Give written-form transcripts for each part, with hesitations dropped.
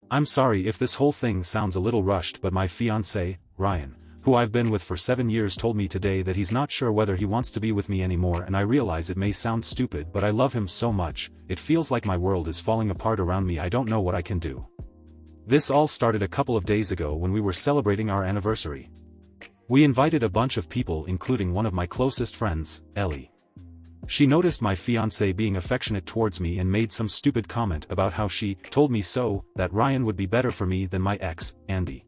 I'm sorry if this whole thing sounds a little rushed, but my fiancé, Ryan, who I've been with for 7 years, told me today that he's not sure whether he wants to be with me anymore, and I realize it may sound stupid, but I love him so much, it feels like my world is falling apart around me. I don't know what I can do. This all started a couple of days ago when we were celebrating our anniversary. We invited a bunch of people, including one of my closest friends, Ellie. She noticed my fiancé being affectionate towards me and made some stupid comment about how she told me so, that Ryan would be better for me than my ex, Andy.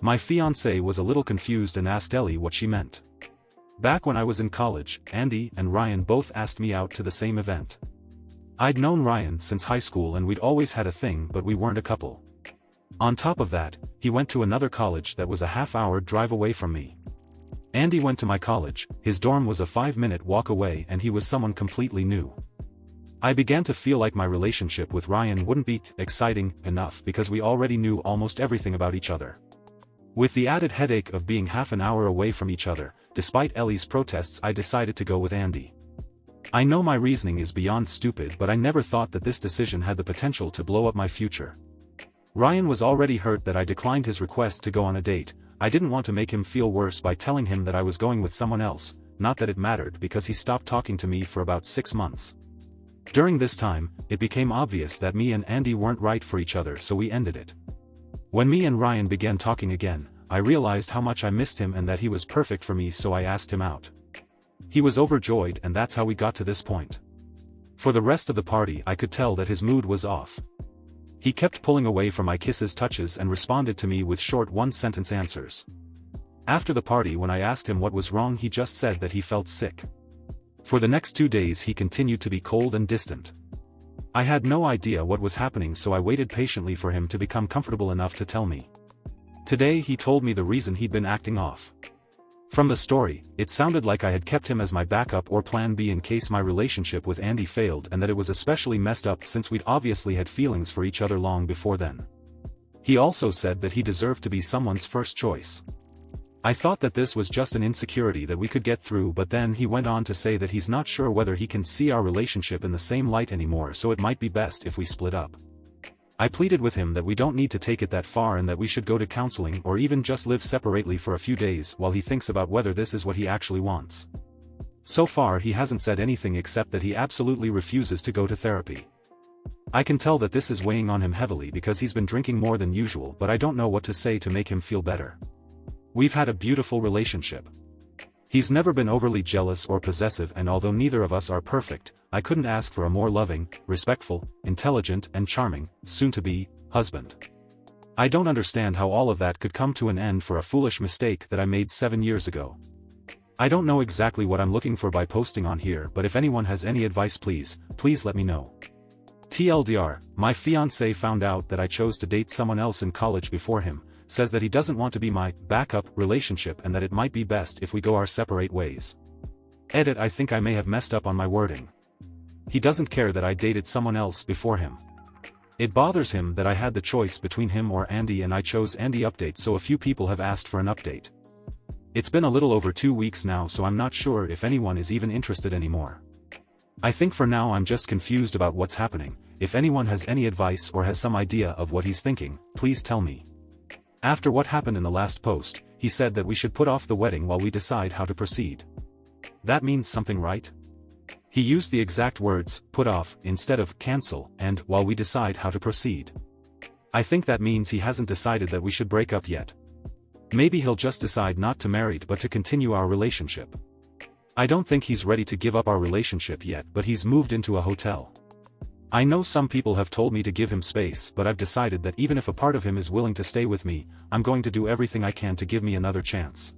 My fiancé was a little confused and asked Ellie what she meant. Back when I was in college, Andy and Ryan both asked me out to the same event. I'd known Ryan since high school and we'd always had a thing, but we weren't a couple. On top of that, he went to another college that was a half-hour drive away from me. Andy went to my college, his dorm was a 5-minute walk away, and he was someone completely new. I began to feel like my relationship with Ryan wouldn't be exciting enough because we already knew almost everything about each other. With the added headache of being half an hour away from each other, despite Ellie's protests, I decided to go with Andy. I know my reasoning is beyond stupid, but I never thought that this decision had the potential to blow up my future. Ryan was already hurt that I declined his request to go on a date. I didn't want to make him feel worse by telling him that I was going with someone else, not that it mattered because he stopped talking to me for about 6 months. During this time, it became obvious that me and Andy weren't right for each other, so we ended it. When me and Ryan began talking again, I realized how much I missed him and that he was perfect for me, so I asked him out. He was overjoyed, and that's how we got to this point. For the rest of the party, I could tell that his mood was off. He kept pulling away from my kisses, touches, and responded to me with short one-sentence answers. After the party, when I asked him what was wrong, he just said that he felt sick. For the next 2 days he continued to be cold and distant. I had no idea what was happening, so I waited patiently for him to become comfortable enough to tell me. Today he told me the reason he'd been acting off. From the story, it sounded like I had kept him as my backup or plan B in case my relationship with Andy failed, and that it was especially messed up since we'd obviously had feelings for each other long before then. He also said that he deserved to be someone's first choice. I thought that this was just an insecurity that we could get through, but then he went on to say that he's not sure whether he can see our relationship in the same light anymore, so it might be best if we split up. I pleaded with him that we don't need to take it that far and that we should go to counseling or even just live separately for a few days while he thinks about whether this is what he actually wants. So far he hasn't said anything except that he absolutely refuses to go to therapy. I can tell that this is weighing on him heavily because he's been drinking more than usual, but I don't know what to say to make him feel better. We've had a beautiful relationship. He's never been overly jealous or possessive, and although neither of us are perfect, I couldn't ask for a more loving, respectful, intelligent, and charming, soon-to-be, husband. I don't understand how all of that could come to an end for a foolish mistake that I made 7 years ago. I don't know exactly what I'm looking for by posting on here, but if anyone has any advice, please let me know. TLDR, my fiancé found out that I chose to date someone else in college before him, says that he doesn't want to be my backup relationship and that it might be best if we go our separate ways. Edit: I think I may have messed up on my wording. He doesn't care that I dated someone else before him. It bothers him that I had the choice between him or Andy and I chose Andy. Update: so a few people have asked for an update. It's been a little over 2 weeks now, so I'm not sure if anyone is even interested anymore. I think for now I'm just confused about what's happening. If anyone has any advice or has some idea of what he's thinking, please tell me. After what happened in the last post, he said that we should put off the wedding while we decide how to proceed. That means something, right? He used the exact words, put off, instead of cancel, and while we decide how to proceed. I think that means he hasn't decided that we should break up yet. Maybe he'll just decide not to marry but to continue our relationship. I don't think he's ready to give up our relationship yet, but he's moved into a hotel. I know some people have told me to give him space, but I've decided that even if a part of him is willing to stay with me, I'm going to do everything I can to give me another chance.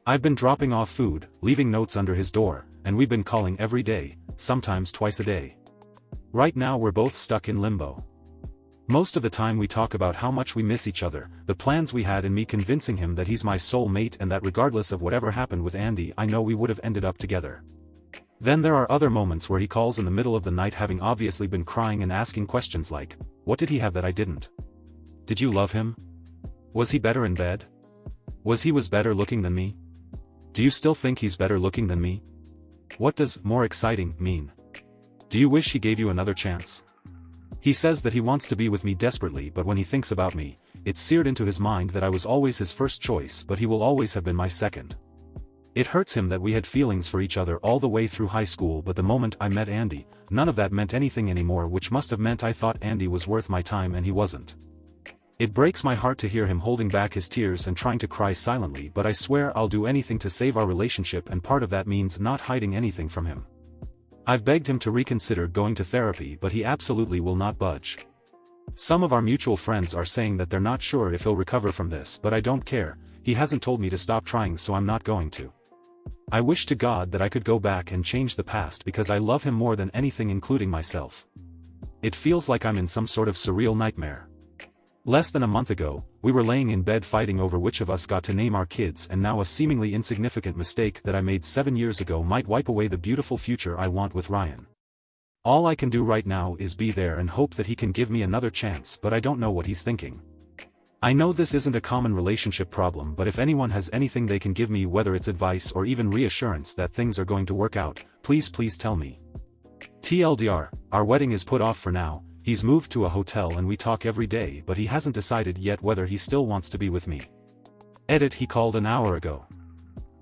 I've been dropping off food, leaving notes under his door, and we've been calling every day, sometimes twice a day. Right now we're both stuck in limbo. Most of the time we talk about how much we miss each other, the plans we had, and me convincing him that he's my soul mate and that regardless of whatever happened with Andy, I know we would have ended up together. Then there are other moments where he calls in the middle of the night, having obviously been crying and asking questions like, what did he have that I didn't? Did you love him? Was he better in bed? Was better looking than me? Do you still think he's better looking than me? What does more exciting mean? Do you wish he gave you another chance? He says that he wants to be with me desperately, but when he thinks about me, it's seared into his mind that I was always his first choice, but he will always have been my second. It hurts him that we had feelings for each other all the way through high school, but the moment I met Andy, none of that meant anything anymore, which must have meant I thought Andy was worth my time and he wasn't. It breaks my heart to hear him holding back his tears and trying to cry silently, but I swear I'll do anything to save our relationship, and part of that means not hiding anything from him. I've begged him to reconsider going to therapy, but he absolutely will not budge. Some of our mutual friends are saying that they're not sure if he'll recover from this, but I don't care. He hasn't told me to stop trying, so I'm not going to. I wish to God that I could go back and change the past, because I love him more than anything, including myself. It feels like I'm in some sort of surreal nightmare. Less than a month ago, we were laying in bed fighting over which of us got to name our kids, and now a seemingly insignificant mistake that I made 7 years ago might wipe away the beautiful future I want with Ryan. All I can do right now is be there and hope that he can give me another chance, but I don't know what he's thinking. I know this isn't a common relationship problem, but if anyone has anything they can give me, whether it's advice or even reassurance that things are going to work out, please tell me. TLDR, our wedding is put off for now. He's moved to a hotel and we talk every day, but he hasn't decided yet whether he still wants to be with me. Edit: he called an hour ago.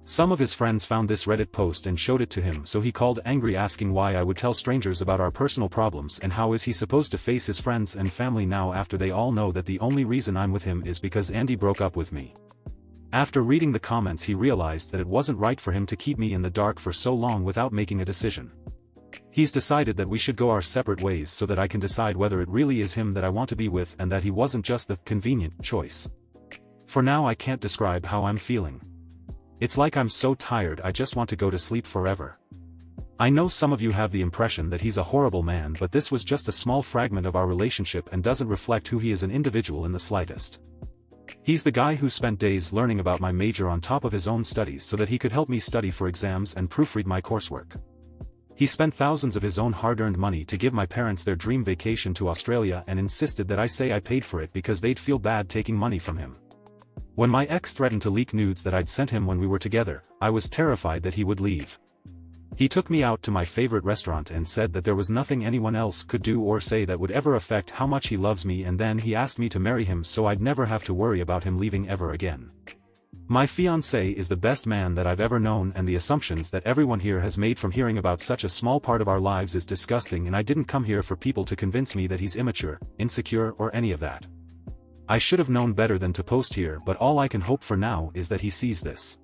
Some of his friends found this Reddit post and showed it to him, so he called angry, asking why I would tell strangers about our personal problems, and how is he supposed to face his friends and family now after they all know that the only reason I'm with him is because Andy broke up with me. After reading the comments, he realized that it wasn't right for him to keep me in the dark for so long without making a decision. He's decided that we should go our separate ways so that I can decide whether it really is him that I want to be with, and that he wasn't just the convenient choice. For now, I can't describe how I'm feeling. It's like I'm so tired I just want to go to sleep forever. I know some of you have the impression that he's a horrible man, but this was just a small fragment of our relationship and doesn't reflect who he is an individual in the slightest. He's the guy who spent days learning about my major on top of his own studies so that he could help me study for exams and proofread my coursework. He spent thousands of his own hard-earned money to give my parents their dream vacation to Australia and insisted that I say I paid for it because they'd feel bad taking money from him. When my ex threatened to leak nudes that I'd sent him when we were together, I was terrified that he would leave. He took me out to my favorite restaurant and said that there was nothing anyone else could do or say that would ever affect how much he loves me, and then he asked me to marry him so I'd never have to worry about him leaving ever again. My fiancé is the best man that I've ever known, and the assumptions that everyone here has made from hearing about such a small part of our lives is disgusting, and I didn't come here for people to convince me that he's immature, insecure, or any of that. I should have known better than to post here, but all I can hope for now is that he sees this.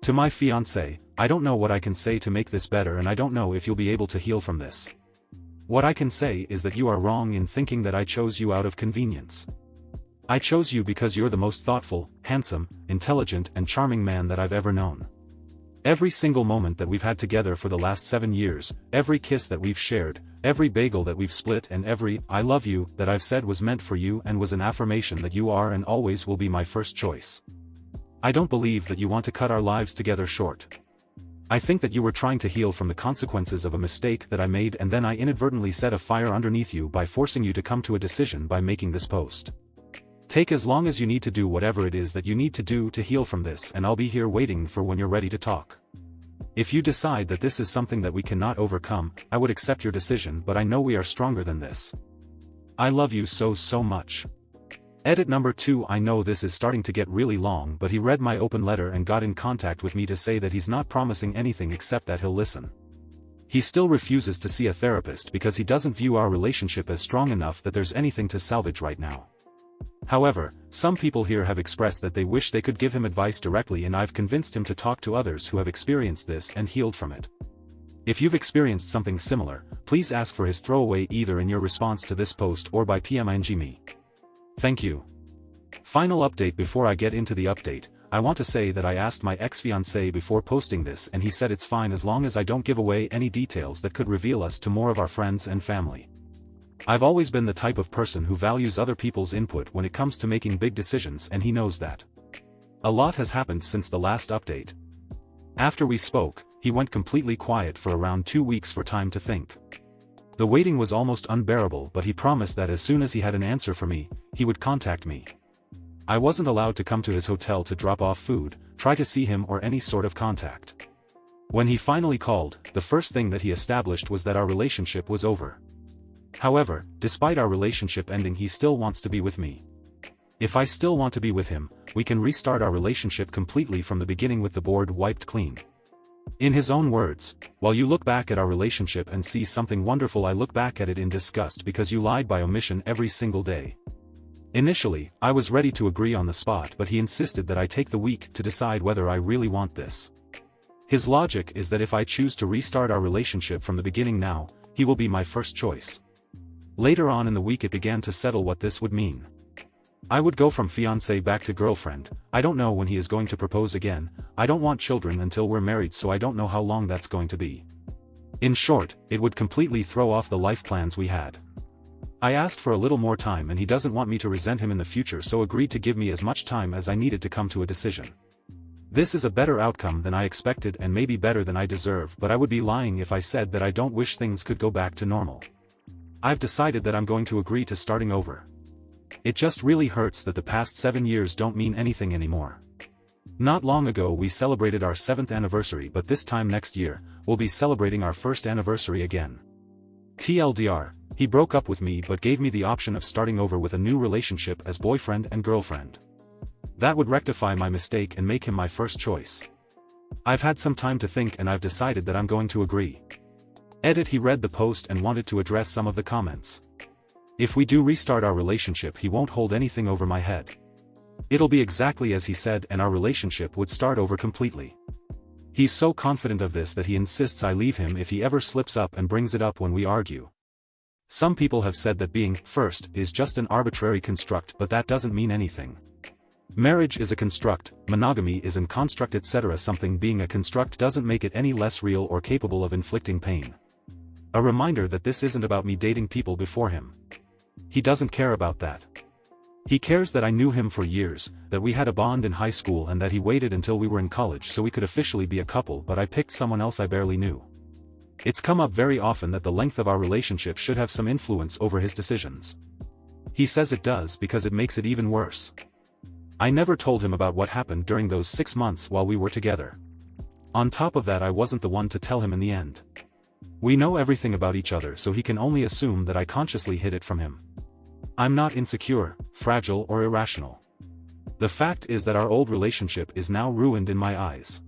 To my fiancé, I don't know what I can say to make this better, and I don't know if you'll be able to heal from this. What I can say is that you are wrong in thinking that I chose you out of convenience. I chose you because you're the most thoughtful, handsome, intelligent, and charming man that I've ever known. Every single moment that we've had together for the last 7 years, every kiss that we've shared, every bagel that we've split, and every "I love you" that I've said was meant for you and was an affirmation that you are and always will be my first choice. I don't believe that you want to cut our lives together short. I think that you were trying to heal from the consequences of a mistake that I made, and then I inadvertently set a fire underneath you by forcing you to come to a decision by making this post. Take as long as you need to do whatever it is that you need to do to heal from this, and I'll be here waiting for when you're ready to talk. If you decide that this is something that we cannot overcome, I would accept your decision, but I know we are stronger than this. I love you so much. Edit number 2. I know this is starting to get really long, but he read my open letter and got in contact with me to say that he's not promising anything except that he'll listen. He still refuses to see a therapist because he doesn't view our relationship as strong enough that there's anything to salvage right now. However, some people here have expressed that they wish they could give him advice directly, and I've convinced him to talk to others who have experienced this and healed from it. If you've experienced something similar, please ask for his throwaway either in your response to this post or by PMing me. Thank you. Final update. Before I get into the update, I want to say that I asked my ex-fiancé before posting this, and he said it's fine as long as I don't give away any details that could reveal us to more of our friends and family. I've always been the type of person who values other people's input when it comes to making big decisions, and he knows that. A lot has happened since the last update. After we spoke, he went completely quiet for around 2 weeks for time to think. The waiting was almost unbearable, but he promised that as soon as he had an answer for me, he would contact me. I wasn't allowed to come to his hotel to drop off food, try to see him, or any sort of contact. When he finally called, the first thing that he established was that our relationship was over. However, despite our relationship ending, he still wants to be with me. If I still want to be with him, we can restart our relationship completely from the beginning with the board wiped clean. In his own words, while you look back at our relationship and see something wonderful, I look back at it in disgust because you lied by omission every single day. Initially, I was ready to agree on the spot, but he insisted that I take the week to decide whether I really want this. His logic is that if I choose to restart our relationship from the beginning now, he will be my first choice. Later on in the week it began to settle what this would mean. I would go from fiancé back to girlfriend. I don't know when he is going to propose again. I don't want children until we're married, so I don't know how long that's going to be. In short, it would completely throw off the life plans we had. I asked for a little more time and he doesn't want me to resent him in the future, so agreed to give me as much time as I needed to come to a decision. This is a better outcome than I expected and maybe better than I deserve, but I would be lying if I said that I don't wish things could go back to normal. I've decided that I'm going to agree to starting over. It just really hurts that the past 7 years don't mean anything anymore. Not long ago we celebrated our 7th anniversary, but this time next year, we'll be celebrating our 1st anniversary again. TLDR, he broke up with me but gave me the option of starting over with a new relationship as boyfriend and girlfriend. That would rectify my mistake and make him my first choice. I've had some time to think and I've decided that I'm going to agree. Edit. He read the post and wanted to address some of the comments. If we do restart our relationship, he won't hold anything over my head. It'll be exactly as he said and our relationship would start over completely. He's so confident of this that he insists I leave him if he ever slips up and brings it up when we argue. Some people have said that being first is just an arbitrary construct, but that doesn't mean anything. Marriage is a construct, monogamy is an construct, etc. Something being a construct doesn't make it any less real or capable of inflicting pain. A reminder that this isn't about me dating people before him. He doesn't care about that. He cares that I knew him for years, that we had a bond in high school, and that he waited until we were in college so we could officially be a couple, but I picked someone else I barely knew. It's come up very often that the length of our relationship should have some influence over his decisions. He says it does because it makes it even worse. I never told him about what happened during those 6 months while we were together. On top of that, I wasn't the one to tell him in the end. We know everything about each other, so he can only assume that I consciously hid it from him. I'm not insecure, fragile, or irrational. The fact is that our old relationship is now ruined in my eyes.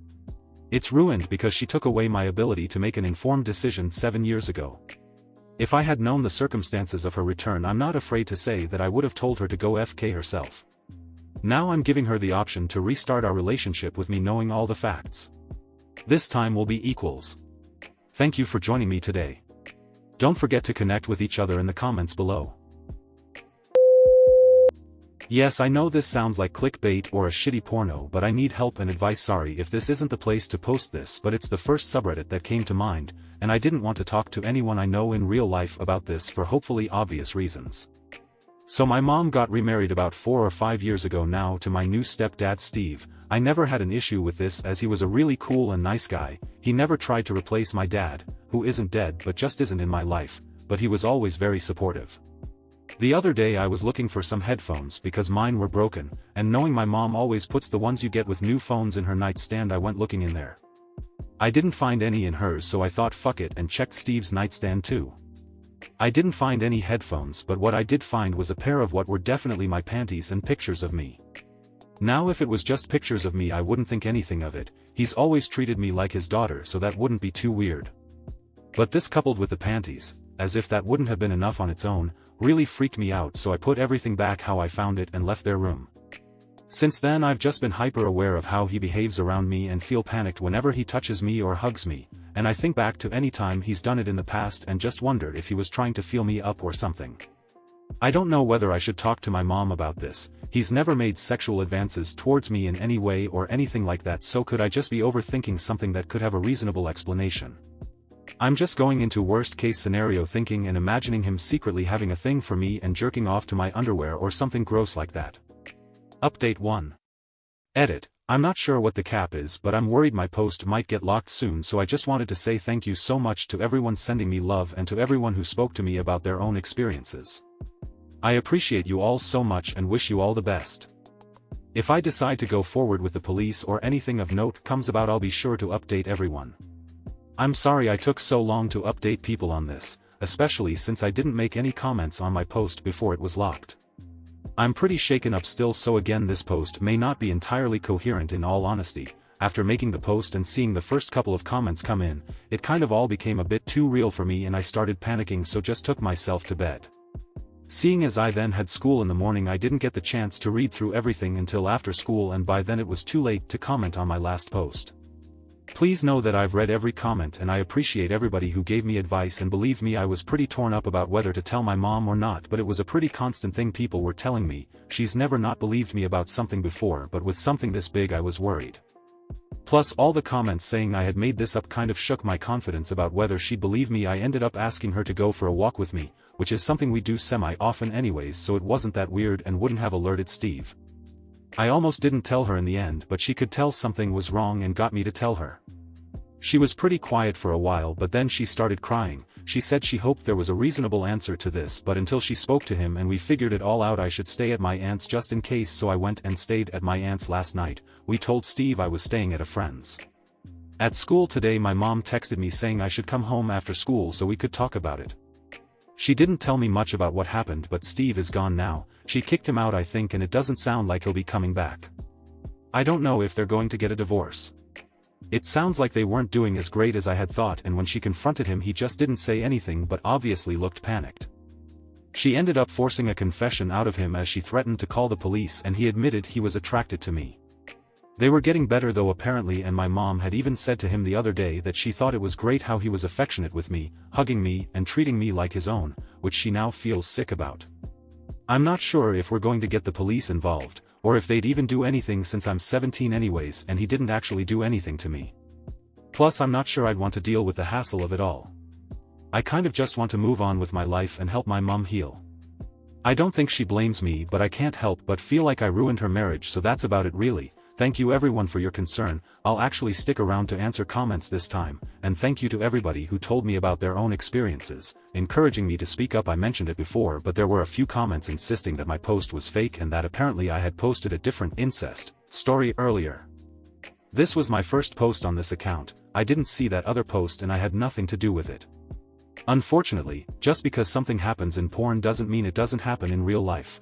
It's ruined because she took away my ability to make an informed decision 7 years ago. If I had known the circumstances of her return, I'm not afraid to say that I would have told her to go FK herself. Now I'm giving her the option to restart our relationship with me, knowing all the facts. This time will be equals. Thank you for joining me today. Don't forget to connect with each other in the comments below. Yes, I know this sounds like clickbait or a shitty porno, but I need help and advice. Sorry if this isn't the place to post this, but it's the first subreddit that came to mind, and I didn't want to talk to anyone I know in real life about this for hopefully obvious reasons. So my mom got remarried about 4 or 5 years ago now to my new stepdad Steve. I never had an issue with this as he was a really cool and nice guy. He never tried to replace my dad, who isn't dead but just isn't in my life, but he was always very supportive. The other day I was looking for some headphones because mine were broken, and knowing my mom always puts the ones you get with new phones in her nightstand, I went looking in there. I didn't find any in hers, so I thought fuck it and checked Steve's nightstand too. I didn't find any headphones, but what I did find was a pair of what were definitely my panties and pictures of me. Now if it was just pictures of me I wouldn't think anything of it. He's always treated me like his daughter, so that wouldn't be too weird. But this, coupled with the panties, as if that wouldn't have been enough on its own, really freaked me out, so I put everything back how I found it and left their room. Since then I've just been hyper aware of how he behaves around me and feel panicked whenever he touches me or hugs me, and I think back to any time he's done it in the past and just wondered if he was trying to feel me up or something. I don't know whether I should talk to my mom about this. He's never made sexual advances towards me in any way or anything like that, so could I just be overthinking something that could have a reasonable explanation? I'm just going into worst case scenario thinking and imagining him secretly having a thing for me and jerking off to my underwear or something gross like that. Update 1. Edit. I'm not sure what the cap is, but I'm worried my post might get locked soon, so I just wanted to say thank you so much to everyone sending me love and to everyone who spoke to me about their own experiences. I appreciate you all so much and wish you all the best. If I decide to go forward with the police or anything of note comes about, I'll be sure to update everyone. I'm sorry I took so long to update people on this, especially since I didn't make any comments on my post before it was locked. I'm pretty shaken up still, so again this post may not be entirely coherent in all honesty. After making the post and seeing the first couple of comments come in, it kind of all became a bit too real for me and I started panicking, so just took myself to bed. Seeing as I then had school in the morning, I didn't get the chance to read through everything until after school, and by then it was too late to comment on my last post. Please know that I've read every comment and I appreciate everybody who gave me advice, and believe me, I was pretty torn up about whether to tell my mom or not, but it was a pretty constant thing people were telling me. She's never not believed me about something before, but with something this big I was worried. Plus all the comments saying I had made this up kind of shook my confidence about whether she'd believe me. I ended up asking her to go for a walk with me, which is something we do semi-often anyways, so it wasn't that weird and wouldn't have alerted Steve. I almost didn't tell her in the end, but she could tell something was wrong and got me to tell her. She was pretty quiet for a while, but then she started crying. She said she hoped there was a reasonable answer to this, but until she spoke to him and we figured it all out, I should stay at my aunt's just in case, so I went and stayed at my aunt's last night. We told Steve I was staying at a friend's. At school today my mom texted me saying I should come home after school so we could talk about it. She didn't tell me much about what happened, but Steve is gone now. She kicked him out I think, and it doesn't sound like he'll be coming back. I don't know if they're going to get a divorce. It sounds like they weren't doing as great as I had thought, and when she confronted him he just didn't say anything but obviously looked panicked. She ended up forcing a confession out of him as she threatened to call the police, and he admitted he was attracted to me. They were getting better though apparently, and my mom had even said to him the other day that she thought it was great how he was affectionate with me, hugging me and treating me like his own, which she now feels sick about. I'm not sure if we're going to get the police involved, or if they'd even do anything since I'm 17 anyways and he didn't actually do anything to me. Plus I'm not sure I'd want to deal with the hassle of it all. I kind of just want to move on with my life and help my mom heal. I don't think she blames me, but I can't help but feel like I ruined her marriage, so that's about it really. Thank you everyone for your concern. I'll actually stick around to answer comments this time, and thank you to everybody who told me about their own experiences, encouraging me to speak up. I mentioned it before, but there were a few comments insisting that my post was fake and that apparently I had posted a different incest story earlier. This was my first post on this account. I didn't see that other post and I had nothing to do with it. Unfortunately, just because something happens in porn doesn't mean it doesn't happen in real life.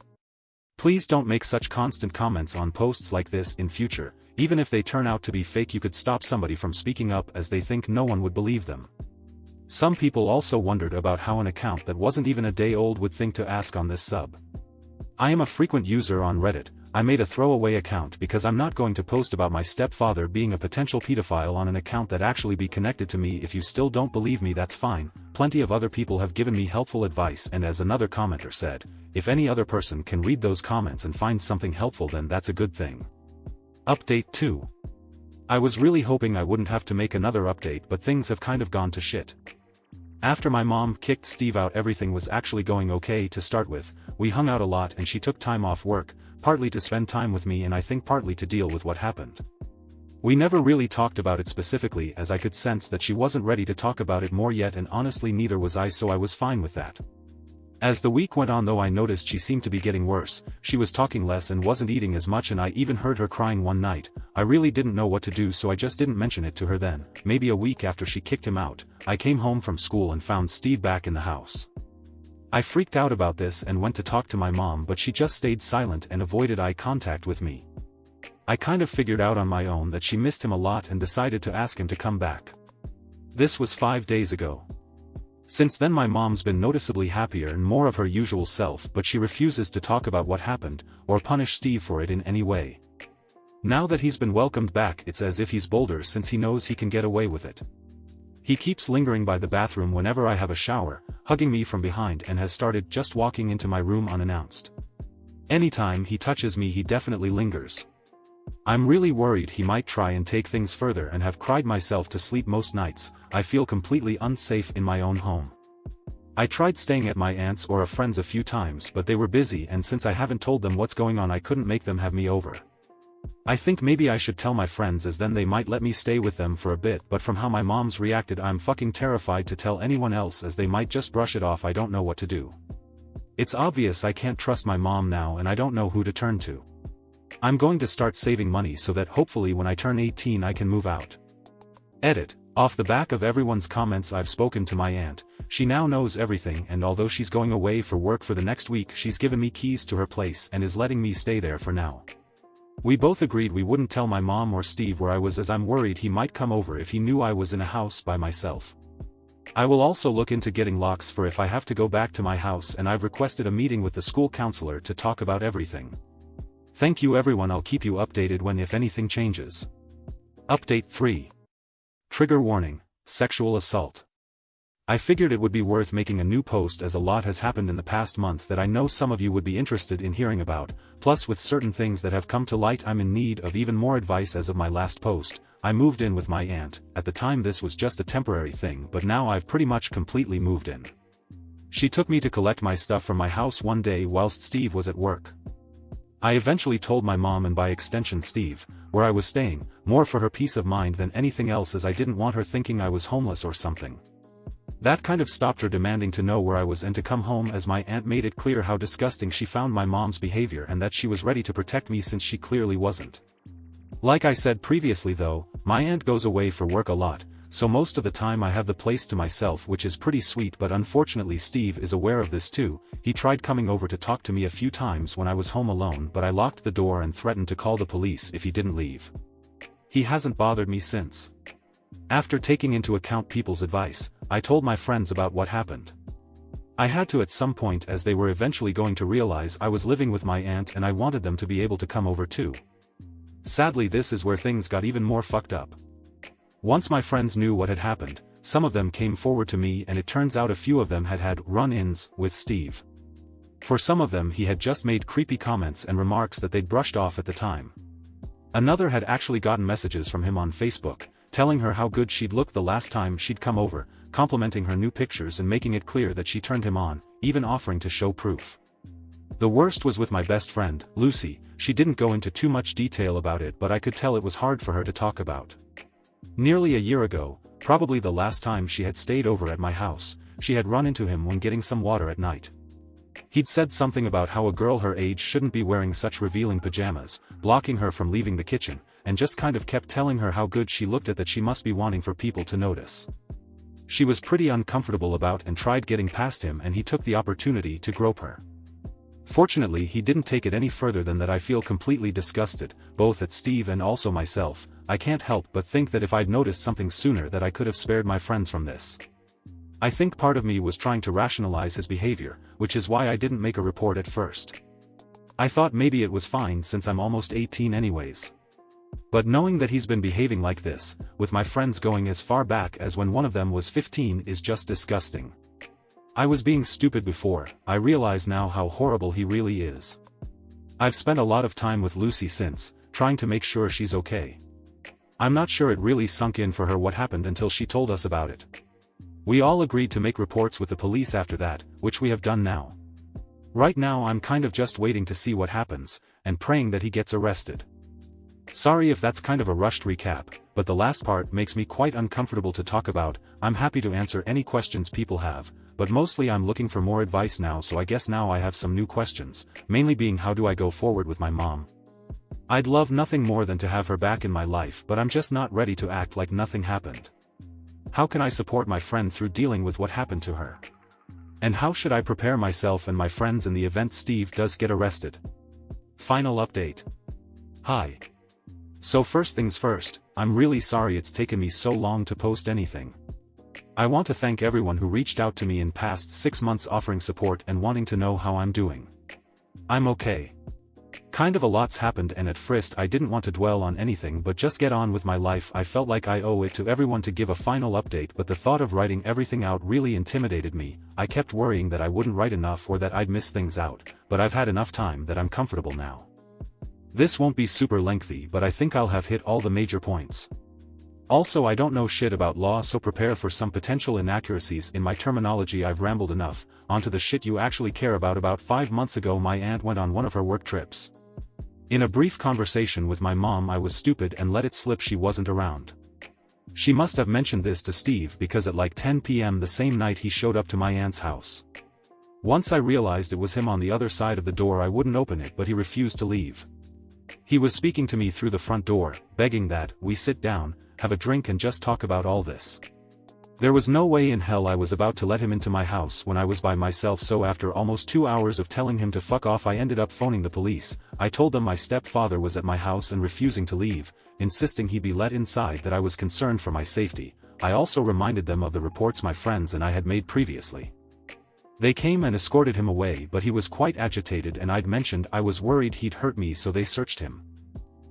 Please don't make such constant comments on posts like this in future. Even if they turn out to be fake, you could stop somebody from speaking up as they think no one would believe them. Some people also wondered about how an account that wasn't even a day old would think to ask on this sub. I am a frequent user on Reddit. I made a throwaway account because I'm not going to post about my stepfather being a potential pedophile on an account that actually be connected to me. If you still don't believe me, that's fine. Plenty of other people have given me helpful advice, and as another commenter said, if any other person can read those comments and find something helpful, then that's a good thing. Update 2. I was really hoping I wouldn't have to make another update, but things have kind of gone to shit. After my mom kicked Steve out, everything was actually going okay to start with. We hung out a lot and she took time off work, partly to spend time with me and I think partly to deal with what happened. We never really talked about it specifically, as I could sense that she wasn't ready to talk about it more yet, and honestly neither was I, so I was fine with that. As the week went on though, I noticed she seemed to be getting worse. She was talking less and wasn't eating as much, and I even heard her crying one night. I really didn't know what to do, so I just didn't mention it to her then. Maybe a week after she kicked him out, I came home from school and found Steve back in the house. I freaked out about this and went to talk to my mom, but she just stayed silent and avoided eye contact with me. I kind of figured out on my own that she missed him a lot and decided to ask him to come back. This was 5 days ago. Since then my mom's been noticeably happier and more of her usual self, but she refuses to talk about what happened, or punish Steve for it in any way. Now that he's been welcomed back, it's as if he's bolder since he knows he can get away with it. He keeps lingering by the bathroom whenever I have a shower, hugging me from behind, and has started just walking into my room unannounced. Anytime he touches me he definitely lingers. I'm really worried he might try and take things further, and have cried myself to sleep most nights. I feel completely unsafe in my own home. I tried staying at my aunt's or a friend's a few times, but they were busy, and since I haven't told them what's going on I couldn't make them have me over. I think maybe I should tell my friends, as then they might let me stay with them for a bit, but from how my mom's reacted I'm fucking terrified to tell anyone else, as they might just brush it off. I don't know what to do. It's obvious I can't trust my mom now and I don't know who to turn to. I'm going to start saving money so that hopefully when I turn 18 I can move out. Edit. Off the back of everyone's comments I've spoken to my aunt. She now knows everything, and although she's going away for work for the next week, she's given me keys to her place and is letting me stay there for now. We both agreed we wouldn't tell my mom or Steve where I was, as I'm worried he might come over if he knew I was in a house by myself. I will also look into getting locks for if I have to go back to my house, and I've requested a meeting with the school counselor to talk about everything. Thank you everyone, I'll keep you updated when if anything changes. Update 3. Trigger warning: sexual assault. I figured it would be worth making a new post as a lot has happened in the past month that I know some of you would be interested in hearing about, plus with certain things that have come to light I'm in need of even more advice. As of my last post, I moved in with my aunt. At the time this was just a temporary thing, but now I've pretty much completely moved in. She took me to collect my stuff from my house one day whilst Steve was at work. I eventually told my mom, and by extension Steve, where I was staying, more for her peace of mind than anything else, as I didn't want her thinking I was homeless or something. That kind of stopped her demanding to know where I was and to come home, as my aunt made it clear how disgusting she found my mom's behavior and that she was ready to protect me since she clearly wasn't. Like I said previously though, my aunt goes away for work a lot, so most of the time I have the place to myself, which is pretty sweet, but unfortunately Steve is aware of this too. He tried coming over to talk to me a few times when I was home alone, but I locked the door and threatened to call the police if he didn't leave. He hasn't bothered me since. After taking into account people's advice, I told my friends about what happened. I had to at some point, as they were eventually going to realize I was living with my aunt and I wanted them to be able to come over too. Sadly, this is where things got even more fucked up. Once my friends knew what had happened, some of them came forward to me, and it turns out a few of them had had run-ins with Steve. For some of them he had just made creepy comments and remarks that they'd brushed off at the time. Another had actually gotten messages from him on Facebook, telling her how good she'd looked the last time she'd come over, complimenting her new pictures and making it clear that she turned him on, even offering to show proof. The worst was with my best friend, Lucy. She didn't go into too much detail about it, but I could tell it was hard for her to talk about. Nearly a year ago, probably the last time she had stayed over at my house, she had run into him when getting some water at night. He'd said something about how a girl her age shouldn't be wearing such revealing pajamas, blocking her from leaving the kitchen, and just kind of kept telling her how good she looked at that she must be wanting for people to notice. She was pretty uncomfortable about and tried getting past him, and he took the opportunity to grope her. Fortunately he didn't take it any further than that. I feel completely disgusted, both at Steve and also myself. I can't help but think that if I'd noticed something sooner that I could have spared my friends from this. I think part of me was trying to rationalize his behavior, which is why I didn't make a report at first. I thought maybe it was fine since I'm almost 18 anyways. But knowing that he's been behaving like this, with my friends going as far back as when one of them was 15, is just disgusting. I was being stupid before. I realize now how horrible he really is. I've spent a lot of time with Lucy since, trying to make sure she's okay. I'm not sure it really sunk in for her what happened until she told us about it. We all agreed to make reports with the police after that, which we have done now. Right now I'm kind of just waiting to see what happens, and praying that he gets arrested. Sorry if that's kind of a rushed recap, but the last part makes me quite uncomfortable to talk about. I'm happy to answer any questions people have, but mostly I'm looking for more advice now, so I guess now I have some new questions, mainly being how do I go forward with my mom? I'd love nothing more than to have her back in my life, but I'm just not ready to act like nothing happened. How can I support my friend through dealing with what happened to her? And how should I prepare myself and my friends in the event Steve does get arrested? Final update. Hi. So first things first, I'm really sorry it's taken me so long to post anything. I want to thank everyone who reached out to me in past 6 months offering support and wanting to know how I'm doing. I'm okay. Kind of a lot's happened, and at first I didn't want to dwell on anything but just get on with my life. I felt like I owe it to everyone to give a final update, but the thought of writing everything out really intimidated me. I kept worrying that I wouldn't write enough or that I'd miss things out, but I've had enough time that I'm comfortable now. This won't be super lengthy, but I think I'll have hit all the major points. Also, I don't know shit about law, so prepare for some potential inaccuracies in my terminology. I've rambled enough. Onto the shit you actually care about. About 5 months ago my aunt went on one of her work trips. In a brief conversation with my mom I was stupid and let it slip she wasn't around. She must have mentioned this to Steve because at like 10 p.m. the same night he showed up to my aunt's house. Once I realized it was him on the other side of the door I wouldn't open it, but he refused to leave. He was speaking to me through the front door, begging that we sit down, have a drink and just talk about all this. There was no way in hell I was about to let him into my house when I was by myself, so after almost 2 hours of telling him to fuck off I ended up phoning the police. I told them my stepfather was at my house and refusing to leave, insisting he be let inside, that I was concerned for my safety. I also reminded them of the reports my friends and I had made previously. They came and escorted him away, but he was quite agitated and I'd mentioned I was worried he'd hurt me, so they searched him.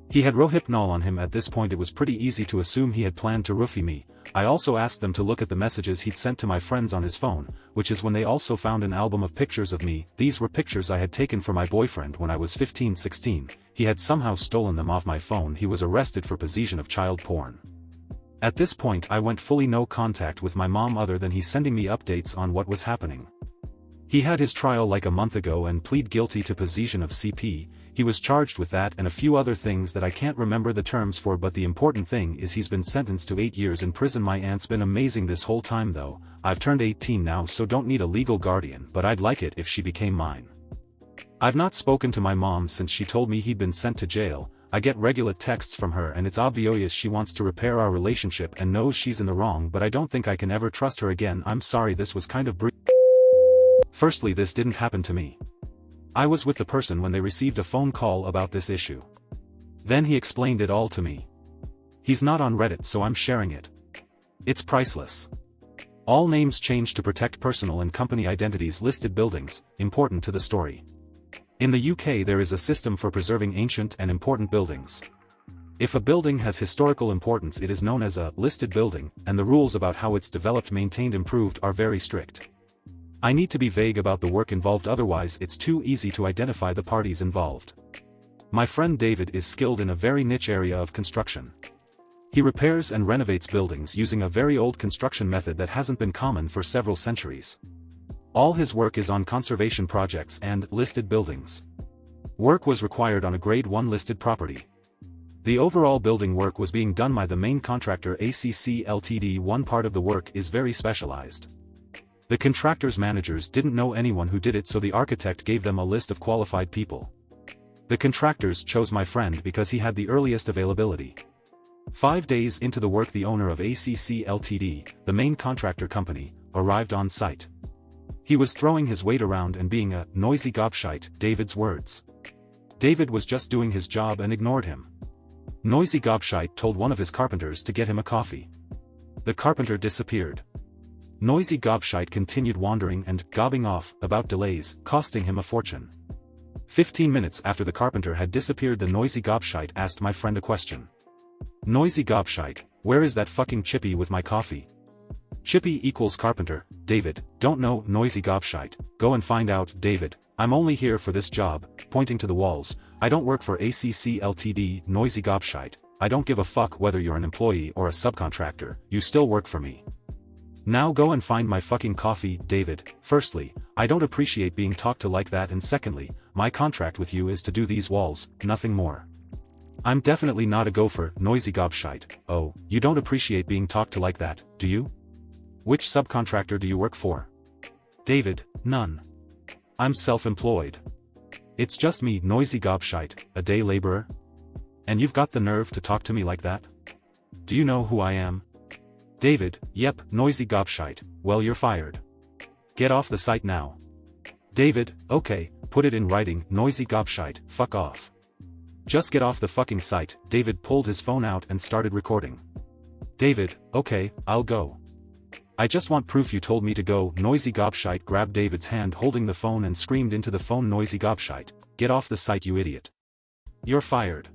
He had Rohypnol on him. At this point it was pretty easy to assume he had planned to roofie me. I also asked them to look at the messages he'd sent to my friends on his phone, which is when they also found an album of pictures of me. These were pictures I had taken for my boyfriend when I was 15-16, he had somehow stolen them off my phone. He was arrested for possession of child porn. At this point I went fully no contact with my mom other than he sending me updates on what was happening. He had his trial like a month ago and plead guilty to possession of CP. He was charged with that and a few other things that I can't remember the terms for, but the important thing is he's been sentenced to 8 years in prison. My aunt's been amazing this whole time though. I've turned 18 now, so don't need a legal guardian, but I'd like it if she became mine. I've not spoken to my mom since she told me he'd been sent to jail. I get regular texts from her and it's obvious she wants to repair our relationship and knows she's in the wrong, but I don't think I can ever trust her again. I'm sorry, this was kind of brief. Firstly, this didn't happen to me. I was with the person when they received a phone call about this issue. Then he explained it all to me. He's not on Reddit, so I'm sharing it. It's priceless. All names changed to protect personal and company identities. Listed buildings, important to the story. In the UK there is a system for preserving ancient and important buildings. If a building has historical importance it is known as a listed building, and the rules about how it's developed, maintained, improved are very strict. I need to be vague about the work involved, otherwise it's too easy to identify the parties involved. My friend David is skilled in a very niche area of construction. He repairs and renovates buildings using a very old construction method that hasn't been common for several centuries. All his work is on conservation projects and listed buildings. Work was required on a Grade 1 listed property. The overall building work was being done by the main contractor ACC Ltd. One part of the work is very specialized. The contractor's managers didn't know anyone who did it, so the architect gave them a list of qualified people. The contractors chose my friend because he had the earliest availability. 5 days into the work the owner of ACC Ltd., the main contractor company, arrived on site. He was throwing his weight around and being a noisy gobshite, David's words. David was just doing his job and ignored him. Noisy gobshite told one of his carpenters to get him a coffee. The carpenter disappeared. Noisy gobshite continued wandering and gobbing off about delays, costing him a fortune. 15 minutes after the carpenter had disappeared, the noisy gobshite asked my friend a question. Noisy gobshite, where is that fucking Chippy with my coffee? Chippy equals carpenter. David, don't know. Noisy gobshite, go and find out. David, I'm only here for this job, pointing to the walls. I don't work for ACC Ltd. Noisy gobshite, I don't give a fuck whether you're an employee or a subcontractor, you still work for me. Now go and find my fucking coffee. David, firstly, I don't appreciate being talked to like that, and secondly, my contract with you is to do these walls, nothing more. I'm definitely not a gopher. Noisy gobshite, oh, you don't appreciate being talked to like that, do you? Which subcontractor do you work for? David, none. I'm self-employed. It's just me. Noisy gobshite, a day laborer? And you've got the nerve to talk to me like that? Do you know who I am? David, yep. Noisy gobshite, well, you're fired. Get off the site now. David, okay, put it in writing. Noisy gobshite, fuck off. Just get off the fucking site. David pulled his phone out and started recording. David, okay, I'll go. I just want proof you told me to go. Noisy gobshite grabbed David's hand holding the phone and screamed into the phone. Noisy gobshite, get off the site, you idiot. You're fired.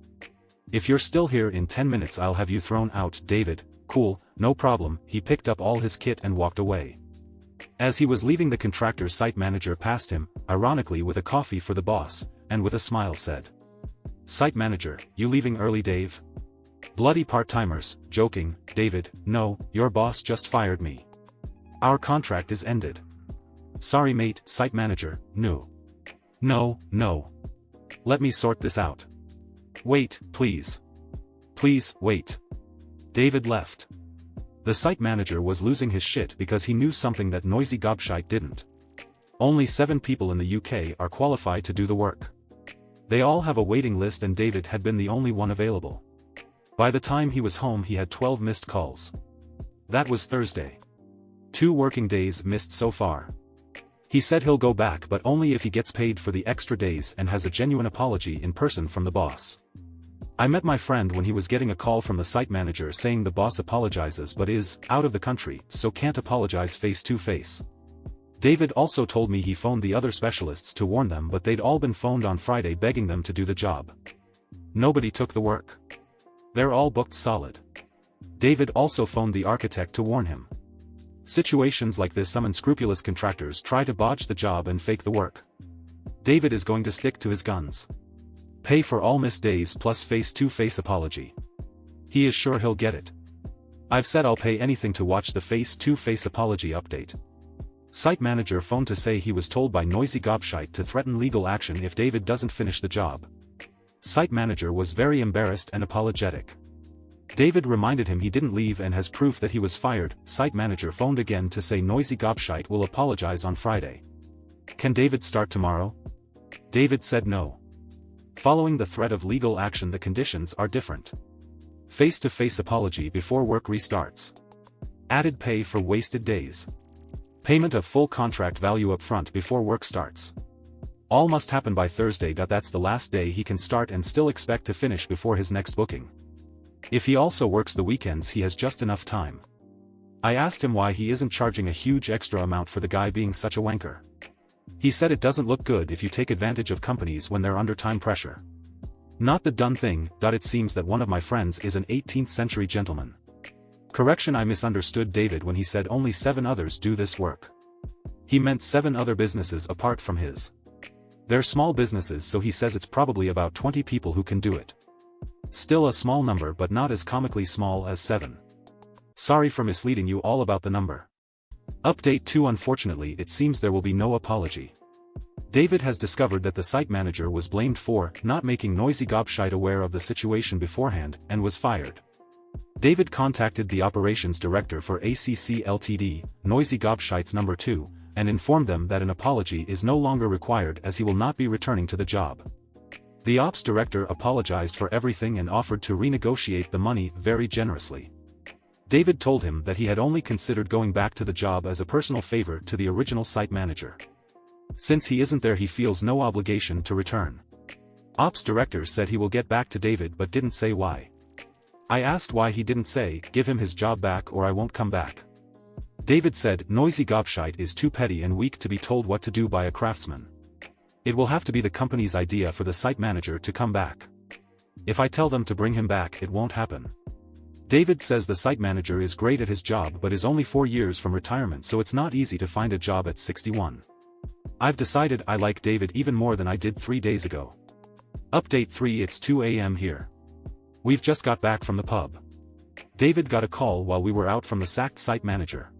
If you're still here in 10 minutes I'll have you thrown out. David, cool, no problem. He picked up all his kit and walked away. As he was leaving, the contractor's site manager passed him, ironically with a coffee for the boss, and with a smile said, "Site manager, you leaving early, Dave?" "Bloody part-timers." Joking. David, no, your boss just fired me. Our contract is ended. Sorry mate. Site manager, no. No. Let me sort this out. Wait, please. Please, wait. David left. The site manager was losing his shit because he knew something that Noisy gobshite didn't. Only 7 people in the UK are qualified to do the work. They all have a waiting list and David had been the only one available. By the time he was home he had 12 missed calls. That was Thursday. 2 working days missed so far. He said he'll go back but only if he gets paid for the extra days and has a genuine apology in person from the boss. I met my friend when he was getting a call from the site manager saying the boss apologizes but is out of the country, so can't apologize face to face. David also told me he phoned the other specialists to warn them but they'd all been phoned on Friday begging them to do the job. Nobody took the work. They're all booked solid. David also phoned the architect to warn him. Situations like this, some unscrupulous contractors try to botch the job and fake the work. David is going to stick to his guns. Pay for all missed days plus face-to-face apology. He is sure he'll get it. I've said I'll pay anything to watch the face-to-face apology update. Site manager phoned to say he was told by noisy gobshite to threaten legal action if David doesn't finish the job. Site manager was very embarrassed and apologetic. David reminded him he didn't leave and has proof that he was fired. Site manager phoned again to say noisy gobshite will apologize on Friday. Can David start tomorrow? David said no. Following the threat of legal action, the conditions are different. Face-to-face apology before work restarts. Added pay for wasted days. Payment of full contract value up front before work starts. All must happen by Thursday. That's the last day he can start and still expect to finish before his next booking. If he also works the weekends, he has just enough time. I asked him why he isn't charging a huge extra amount for the guy being such a wanker. He said it doesn't look good if you take advantage of companies when they're under time pressure. Not the done thing. It seems that one of my friends is an 18th century gentleman. Correction, I misunderstood David when he said only 7 others do this work. He meant 7 other businesses apart from his. They're small businesses, so he says it's probably about 20 people who can do it. Still a small number, but not as comically small as 7. Sorry for misleading you all about the number. Update 2. Unfortunately, it seems there will be no apology. David has discovered that the site manager was blamed for not making noisy gobshite aware of the situation beforehand, and was fired. David contacted the operations director for ACC Ltd, Noisy Gobshite's number 2, and informed them that an apology is no longer required as he will not be returning to the job. The ops director apologized for everything and offered to renegotiate the money very generously. David told him that he had only considered going back to the job as a personal favor to the original site manager. Since he isn't there, he feels no obligation to return. Ops director said he will get back to David but didn't say why. I asked why he didn't say, give him his job back or I won't come back. David said, noisy gobshite is too petty and weak to be told what to do by a craftsman. It will have to be the company's idea for the site manager to come back. If I tell them to bring him back, it won't happen. David says the site manager is great at his job but is only 4 years from retirement, so it's not easy to find a job at 61. I've decided I like David even more than I did 3 days ago. Update 3. It's 2 a.m. here. We've just got back from the pub. David got a call while we were out from the sacked site manager.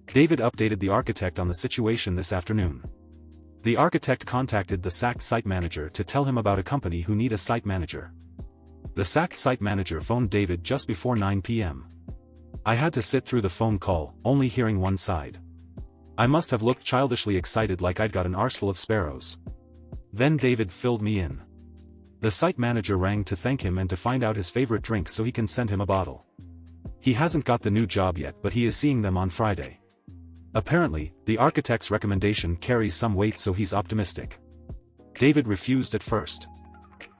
David updated the architect on the situation this afternoon. The architect contacted the sacked site manager to tell him about a company who need a site manager. The sacked site manager phoned David just before 9 p.m. I had to sit through the phone call, only hearing one side. I must have looked childishly excited like I'd got an arseful of sparrows. Then David filled me in. The site manager rang to thank him and to find out his favorite drink so he can send him a bottle. He hasn't got the new job yet, but he is seeing them on Friday. Apparently, the architect's recommendation carries some weight, so he's optimistic. David refused at first.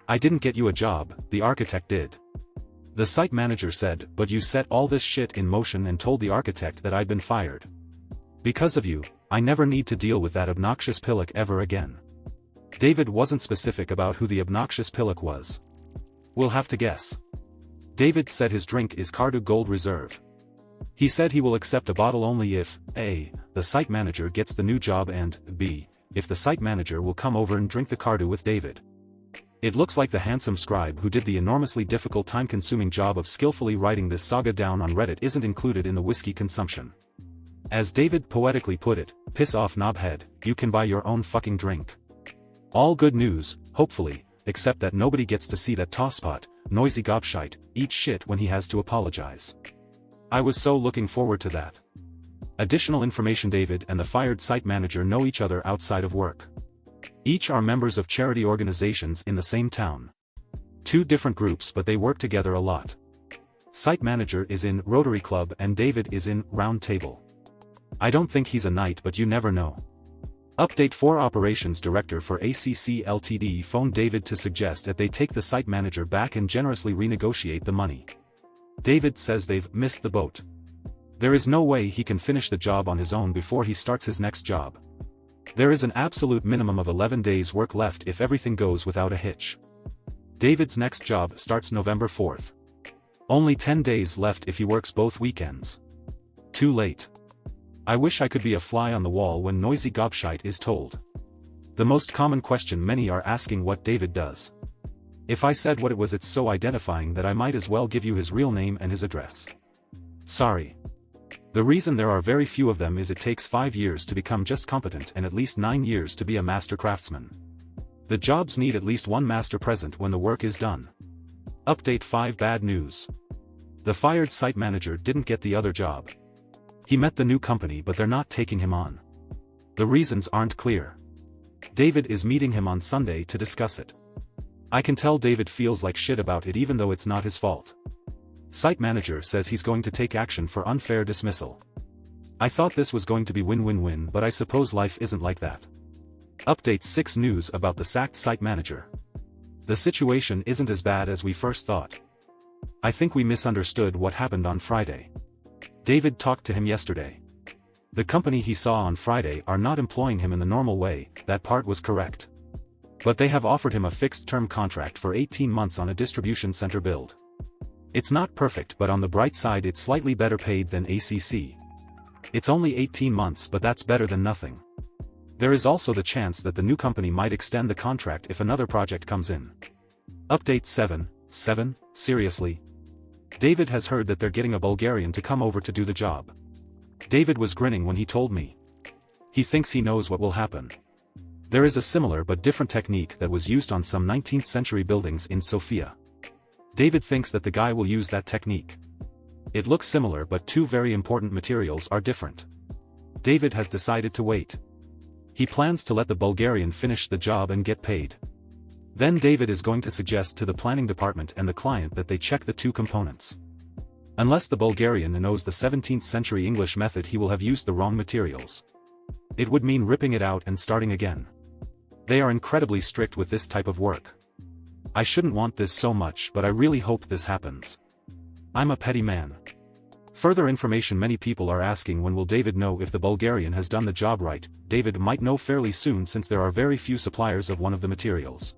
I didn't get you a job, the architect did. The site manager said, but you set all this shit in motion and told the architect that I'd been fired. Because of you, I never need to deal with that obnoxious pillock ever again. David wasn't specific about who the obnoxious pillock was. We'll have to guess. David said his drink is Cardu Gold Reserve. He said he will accept a bottle only if, A, the site manager gets the new job, and, B, if the site manager will come over and drink the Cardu with David. It looks like the handsome scribe who did the enormously difficult time-consuming job of skillfully writing this saga down on Reddit isn't included in the whiskey consumption. As David poetically put it, piss off knobhead, you can buy your own fucking drink. All good news, hopefully, except that nobody gets to see that tosspot, noisy gobshite, eat shit when he has to apologize. I was so looking forward to that. Additional information: David and the fired site manager know each other outside of work. Each are members of charity organizations in the same town. 2 different groups, but they work together a lot. Site manager is in Rotary Club and David is in Round Table. I don't think he's a knight, but you never know. Update 4 Operations Director for ACC Ltd phoned David to suggest that they take the site manager back and generously renegotiate the money. David says they've missed the boat. There is no way he can finish the job on his own before he starts his next job. There is an absolute minimum of 11 days work left if everything goes without a hitch. David's next job starts November 4th. Only 10 days left if he works both weekends. Too late. I wish I could be a fly on the wall when noisy gobshite is told. The most common question many are asking what David does. If I said what it was, it's so identifying that I might as well give you his real name and his address. Sorry. The reason there are very few of them is it takes 5 years to become just competent and at least 9 years to be a master craftsman. The jobs need at least one master present when the work is done. Update 5 Bad news. The fired site manager didn't get the other job. He met the new company but they're not taking him on. The reasons aren't clear. David is meeting him on Sunday to discuss it. I can tell David feels like shit about it even though it's not his fault. Site manager says he's going to take action for unfair dismissal. I thought this was going to be win-win-win, but I suppose life isn't like that. Update 6 News about the sacked site manager. The situation isn't as bad as we first thought. I think we misunderstood what happened on Friday. David talked to him yesterday. The company he saw on Friday are not employing him in the normal way, that part was correct. But they have offered him a fixed-term contract for 18 months on a distribution center build. It's not perfect, but on the bright side it's slightly better paid than ACC. It's only 18 months, but that's better than nothing. There is also the chance that the new company might extend the contract if another project comes in. Update 7, seriously? David has heard that they're getting a Bulgarian to come over to do the job. David was grinning when he told me. He thinks he knows what will happen. There is a similar but different technique that was used on some 19th century buildings in Sofia. David thinks that the guy will use that technique. It looks similar, but 2 very important materials are different. David has decided to wait. He plans to let the Bulgarian finish the job and get paid. Then David is going to suggest to the planning department and the client that they check the 2 components. Unless the Bulgarian knows the 17th century English method, he will have used the wrong materials. It would mean ripping it out and starting again. They are incredibly strict with this type of work. I shouldn't want this so much, but I really hope this happens. I'm a petty man. Further information: many people are asking when will David know if the Bulgarian has done the job right. David might know fairly soon since there are very few suppliers of one of the materials.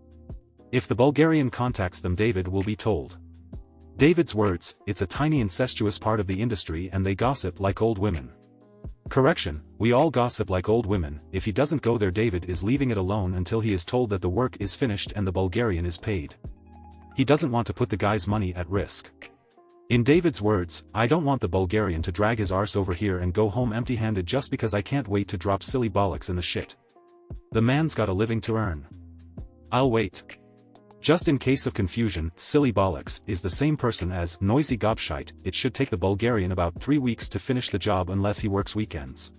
If the Bulgarian contacts them, David will be told. David's words: it's a tiny incestuous part of the industry and they gossip like old women. Correction, we all gossip like old women. If he doesn't go there, David is leaving it alone until he is told that the work is finished and the Bulgarian is paid. He doesn't want to put the guy's money at risk. In David's words, I don't want the Bulgarian to drag his arse over here and go home empty-handed just because I can't wait to drop silly bollocks in the shit. The man's got a living to earn. I'll wait. Just in case of confusion, silly bollocks is the same person as noisy gobshite. It should take the Bulgarian about 3 weeks to finish the job unless he works weekends.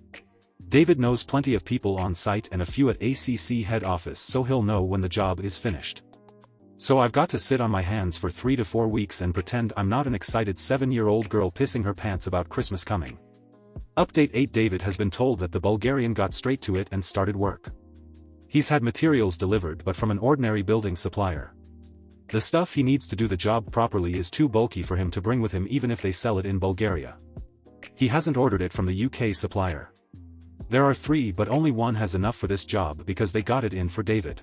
David knows plenty of people on site and a few at ACC head office, so he'll know when the job is finished. So I've got to sit on my hands for 3 to 4 weeks and pretend I'm not an excited 7-year-old girl pissing her pants about Christmas coming. Update 8 David has been told that the Bulgarian got straight to it and started work. He's had materials delivered, but from an ordinary building supplier. The stuff he needs to do the job properly is too bulky for him to bring with him even if they sell it in Bulgaria. He hasn't ordered it from the UK supplier. There are 3, but only one has enough for this job because they got it in for David.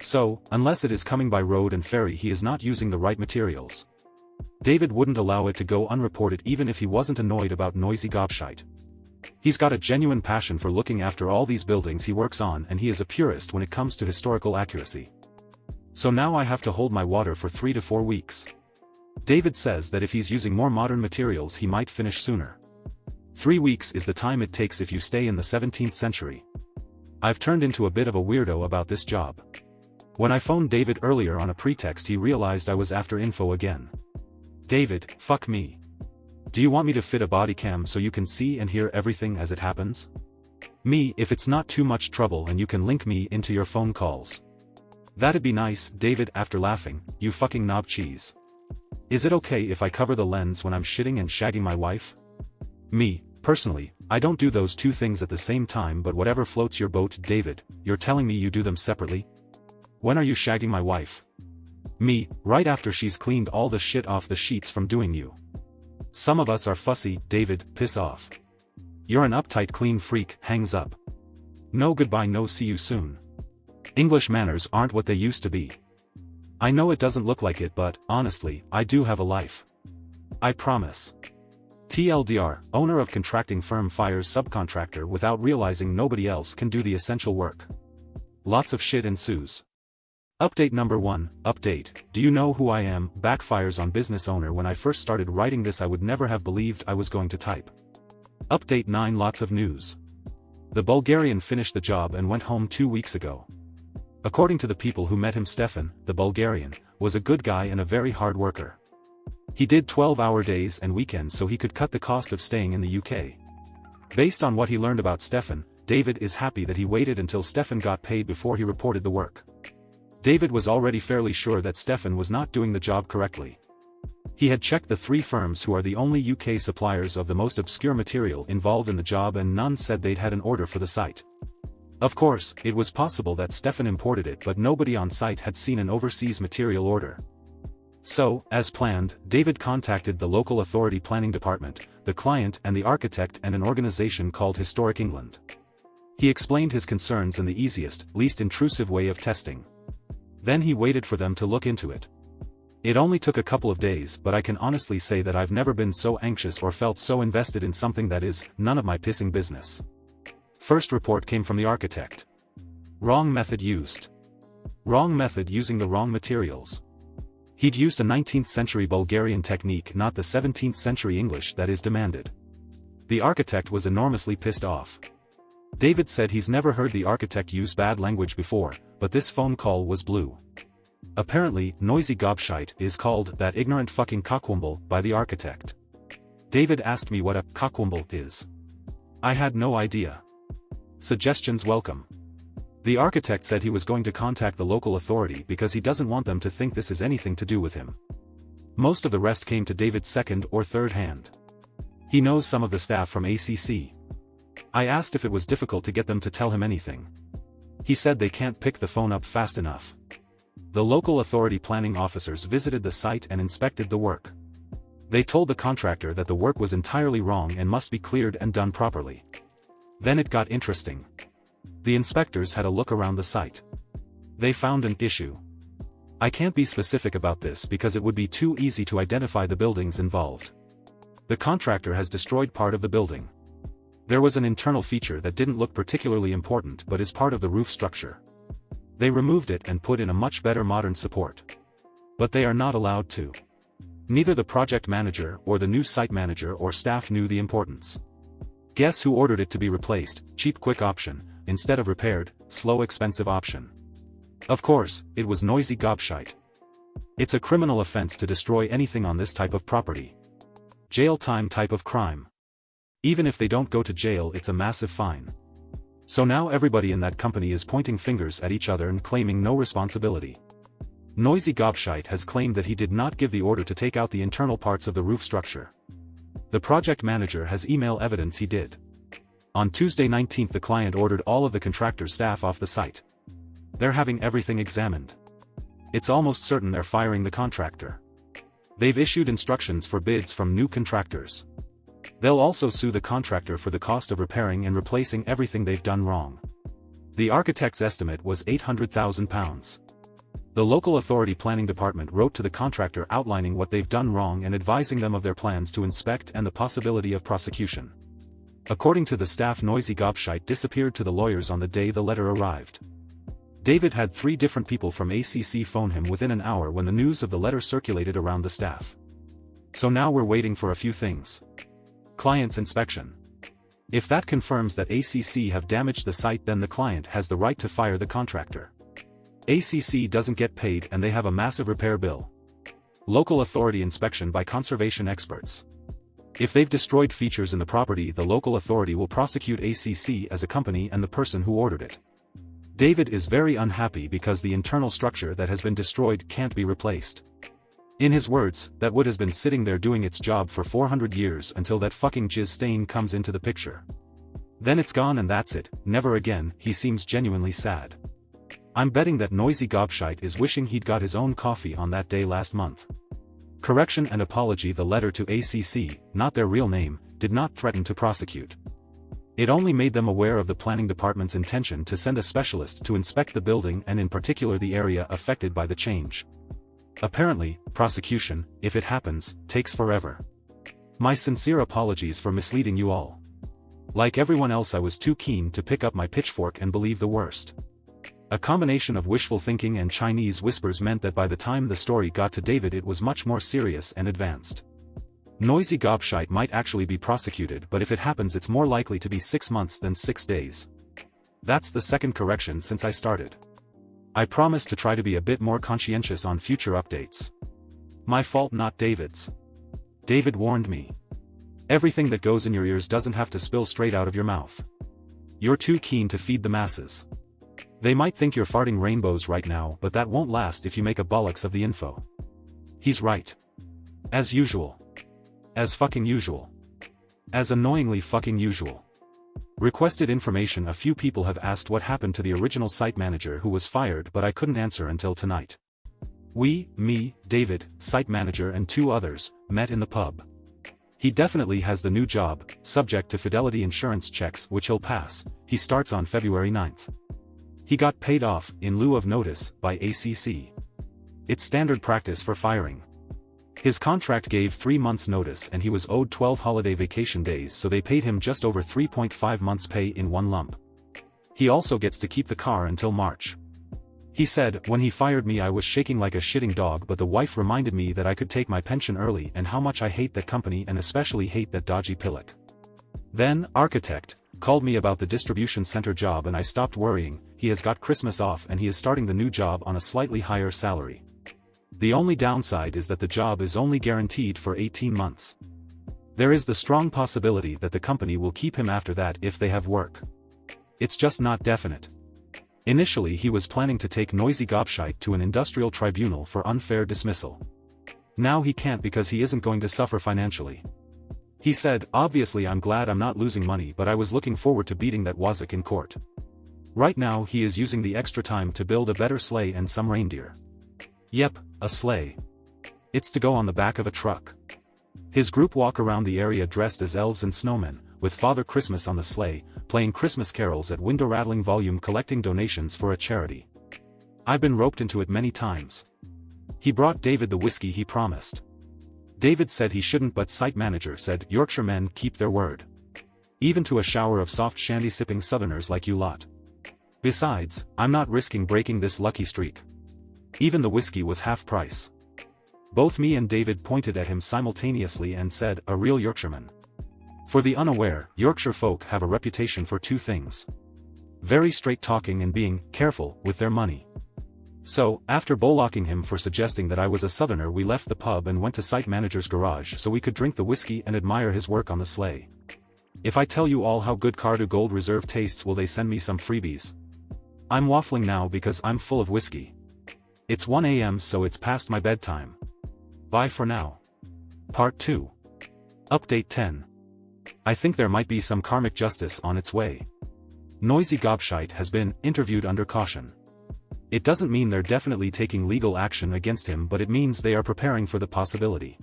So, unless it is coming by road and ferry, he is not using the right materials. David wouldn't allow it to go unreported even if he wasn't annoyed about noisy gobshite. He's got a genuine passion for looking after all these buildings he works on, and he is a purist when it comes to historical accuracy. So now I have to hold my water for 3 to 4 weeks. David says that if he's using more modern materials he might finish sooner. 3 weeks is the time it takes if you stay in the 17th century. I've turned into a bit of a weirdo about this job. When I phoned David earlier on a pretext, he realized I was after info again. David, fuck me. Do you want me to fit a body cam so you can see and hear everything as it happens? Me, if it's not too much trouble and you can link me into your phone calls. That'd be nice. David, after laughing, you fucking knob cheese. Is it okay if I cover the lens when I'm shitting and shagging my wife? Me, personally, I don't do those two things at the same time, but whatever floats your boat. David, you're telling me you do them separately? When are you shagging my wife? Me, right after she's cleaned all the shit off the sheets from doing you. Some of us are fussy. David, piss off. You're an uptight clean freak. Hangs up. No goodbye, no see you soon. English manners aren't what they used to be. I know it doesn't look like it, but, honestly, I do have a life. I promise. TLDR, owner of contracting firm fires subcontractor without realizing nobody else can do the essential work. Lots of shit ensues. Update number 1, update, do you know who I am? Backfires on business owner. When I first started writing this I would never have believed I was going to type. Update 9, lots of news. The Bulgarian finished the job and went home 2 weeks ago. According to the people who met him, Stefan, the Bulgarian, was a good guy and a very hard worker. He did 12-hour days and weekends so he could cut the cost of staying in the UK. Based on what he learned about Stefan, David is happy that he waited until Stefan got paid before he reported the work. David was already fairly sure that Stefan was not doing the job correctly. He had checked the 3 firms who are the only UK suppliers of the most obscure material involved in the job, and none said they'd had an order for the site. Of course, it was possible that Stefan imported it, but nobody on site had seen an overseas material order. So, as planned, David contacted the local authority planning department, the client and the architect, and an organization called Historic England. He explained his concerns in the easiest, least intrusive way of testing. Then he waited for them to look into it. It only took a couple of days, but I can honestly say that I've never been so anxious or felt so invested in something that is none of my pissing business. First report came from the architect. Wrong method used. Wrong method using the wrong materials. He'd used a 19th century Bulgarian technique, not the 17th century English that is demanded. The architect was enormously pissed off. David said he's never heard the architect use bad language before, but this phone call was blue. Apparently, noisy gobshite is called that ignorant fucking cockwomble by the architect. David asked me what a cockwomble is. I had no idea. Suggestions welcome. The architect said he was going to contact the local authority because he doesn't want them to think this is anything to do with him. Most of the rest came to David's second or third hand. He knows some of the staff from ACC. I asked if it was difficult to get them to tell him anything. He said they can't pick the phone up fast enough. The local authority planning officers visited the site and inspected the work. They told the contractor that the work was entirely wrong and must be cleared and done properly. Then it got interesting. The inspectors had a look around the site. They found an issue. I can't be specific about this because it would be too easy to identify the buildings involved. The contractor has destroyed part of the building. There was an internal feature that didn't look particularly important but is part of the roof structure. They removed it and put in a much better modern support. But they are not allowed to. Neither the project manager or the new site manager or staff knew the importance. Guess who ordered it to be replaced? Cheap quick option, instead of repaired, slow expensive option. Of course, it was noisy gobshite. It's a criminal offense to destroy anything on this type of property. Jail time type of crime. Even if they don't go to jail, it's a massive fine. So now everybody in that company is pointing fingers at each other and claiming no responsibility. Noisy gobshite has claimed that he did not give the order to take out the internal parts of the roof structure. The project manager has email evidence he did. On Tuesday 19th the client ordered all of the contractor's staff off the site. They're having everything examined. It's almost certain they're firing the contractor. They've issued instructions for bids from new contractors. They'll also sue the contractor for the cost of repairing and replacing everything they've done wrong. The architect's estimate was £800,000. The local authority planning department wrote to the contractor outlining what they've done wrong and advising them of their plans to inspect and the possibility of prosecution. According to the staff, noisy gobshite disappeared to the lawyers on the day the letter arrived. David had 3 different people from ACC phone him within an hour when the news of the letter circulated around the staff. So now we're waiting for a few things. Client's inspection. If that confirms that ACC have damaged the site, then the client has the right to fire the contractor. ACC doesn't get paid and they have a massive repair bill. Local authority inspection by conservation experts. If they've destroyed features in the property, the local authority will prosecute ACC as a company and the person who ordered it. David is very unhappy because the internal structure that has been destroyed can't be replaced. In his words, that wood has been sitting there doing its job for 400 years until that fucking jizz stain comes into the picture. Then it's gone and that's it, never again. He seems genuinely sad. I'm betting that noisy gobshite is wishing he'd got his own coffee on that day last month. Correction and apology. The letter to ACC, not their real name, did not threaten to prosecute. It only made them aware of the planning department's intention to send a specialist to inspect the building and in particular the area affected by the change. Apparently, prosecution, if it happens, takes forever. My sincere apologies for misleading you all. Like everyone else, I was too keen to pick up my pitchfork and believe the worst. A combination of wishful thinking and Chinese whispers meant that by the time the story got to David it was much more serious and advanced. Noisy gobshite might actually be prosecuted, but if it happens it's more likely to be 6 months than 6 days. That's the second correction since I started. I promise to try to be a bit more conscientious on future updates. My fault, not David's. David warned me. Everything that goes in your ears doesn't have to spill straight out of your mouth. You're too keen to feed the masses. They might think you're farting rainbows right now, but that won't last if you make a bollocks of the info. He's right. As usual. As fucking usual. As annoyingly fucking usual. Requested information. A few people have asked what happened to the original site manager who was fired, but I couldn't answer until tonight. Me, David, site manager and 2 others, met in the pub. He definitely has the new job, subject to fidelity insurance checks which he'll pass. He starts on February 9th. He got paid off, in lieu of notice, by ACC. It's standard practice for firing. His contract gave 3 months notice and he was owed 12 holiday vacation days, so they paid him just over 3.5 months pay in one lump. He also gets to keep the car until March. He said, when he fired me I was shaking like a shitting dog, but the wife reminded me that I could take my pension early and how much I hate that company and especially hate that dodgy pillock. Then, architect, called me about the distribution center job and I stopped worrying. He has got Christmas off and he is starting the new job on a slightly higher salary. The only downside is that the job is only guaranteed for 18 months. There is the strong possibility that the company will keep him after that if they have work. It's just not definite. Initially he was planning to take noisy gobshite to an industrial tribunal for unfair dismissal. Now he can't because he isn't going to suffer financially. He said, obviously I'm glad I'm not losing money, but I was looking forward to beating that wazzock in court. Right now he is using the extra time to build a better sleigh and some reindeer. Yep, a sleigh. It's to go on the back of a truck. His group walk around the area dressed as elves and snowmen, with Father Christmas on the sleigh, playing Christmas carols at window-rattling volume, collecting donations for a charity. I've been roped into it many times. He brought David the whiskey he promised. David said he shouldn't, but site manager said Yorkshire men keep their word. Even to a shower of soft shandy-sipping southerners like you lot. Besides, I'm not risking breaking this lucky streak. Even the whiskey was half price. Both me and David pointed at him simultaneously and said, a real Yorkshireman. For the unaware, Yorkshire folk have a reputation for 2 things. Very straight talking and being careful with their money. So, after bollocking him for suggesting that I was a southerner, we left the pub and went to site manager's garage so we could drink the whiskey and admire his work on the sleigh. If I tell you all how good Cardu Gold Reserve tastes, will they send me some freebies? I'm waffling now because I'm full of whiskey. It's 1 a.m. so it's past my bedtime. Bye for now. Part 2. Update 10. I think there might be some karmic justice on its way. Noisy gobshite has been interviewed under caution. It doesn't mean they're definitely taking legal action against him, but it means they are preparing for the possibility.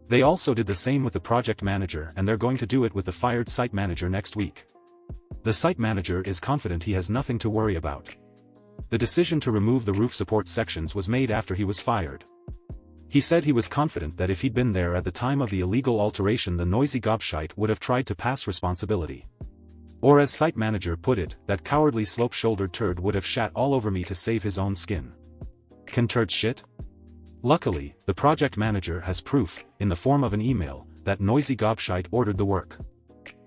They also did the same with the project manager, and they're going to do it with the fired site manager next week. The site manager is confident he has nothing to worry about. The decision to remove the roof support sections was made after he was fired. He said he was confident that if he'd been there at the time of the illegal alteration, the noisy gobshite would have tried to pass responsibility. Or as site manager put it, that cowardly slope-shouldered turd would have shat all over me to save his own skin. Can turd shit? Luckily, the project manager has proof, in the form of an email, that noisy gobshite ordered the work.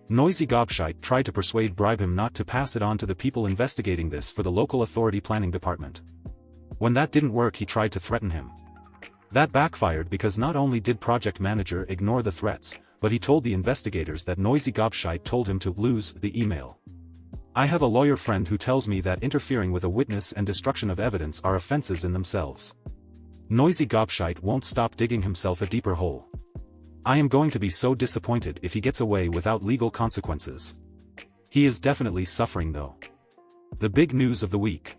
Noisy gobshite tried to bribe him not to pass it on to the people investigating this for the local authority planning department. When that didn't work, he tried to threaten him. That backfired because not only did project manager ignore the threats, but he told the investigators that noisy gobshite told him to lose the email. I have a lawyer friend who tells me that interfering with a witness and destruction of evidence are offenses in themselves. Noisy gobshite won't stop digging himself a deeper hole. I am going to be so disappointed if he gets away without legal consequences. He is definitely suffering though. The big news of the week.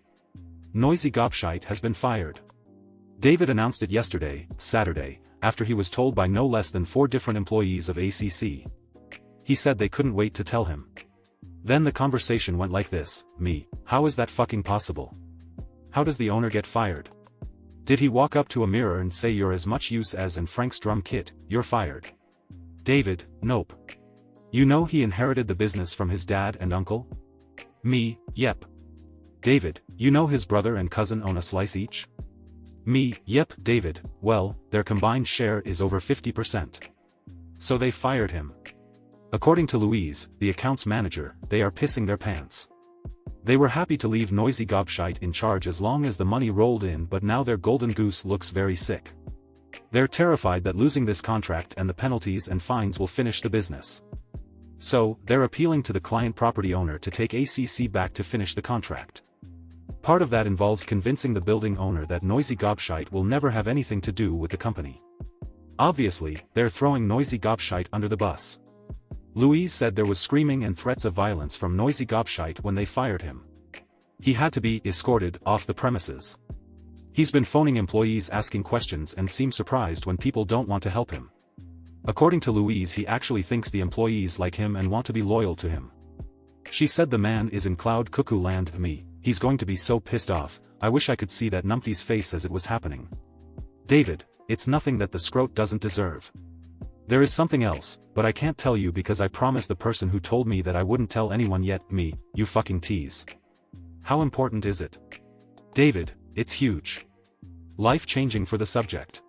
Noisy Gobshite has been fired. David announced it yesterday, Saturday, after he was told by no less than 4 different employees of ACC. He said they couldn't wait to tell him. Then the conversation went like this: me, how is that fucking possible? How does the owner get fired? Did he walk up to a mirror and say you're as much use as in Frank's drum kit, you're fired? David, nope. You know he inherited the business from his dad and uncle? Me, yep. David, you know his brother and cousin own a slice each? Me, yep. David, well, their combined share is over 50%. So they fired him. According to Louise, the accounts manager, they are pissing their pants. They were happy to leave Noisy Gobshite in charge as long as the money rolled in, but now their golden goose looks very sick. They're terrified that losing this contract and the penalties and fines will finish the business. So, they're appealing to the client property owner to take ACC back to finish the contract. Part of that involves convincing the building owner that Noisy Gobshite will never have anything to do with the company. Obviously, they're throwing Noisy Gobshite under the bus. Louise said there was screaming and threats of violence from Noisy Gobshite when they fired him. He had to be escorted off the premises. He's been phoning employees asking questions and seems surprised when people don't want to help him. According to Louise, he actually thinks the employees like him and want to be loyal to him. She said the man is in cloud cuckoo land. Me, he's going to be so pissed off. I wish I could see that numpty's face as it was happening. David, it's nothing that the scrote doesn't deserve. There is something else, but I can't tell you because I promised the person who told me that I wouldn't tell anyone yet. Me, you fucking tease. How important is it? David, it's huge. Life-changing for the subject.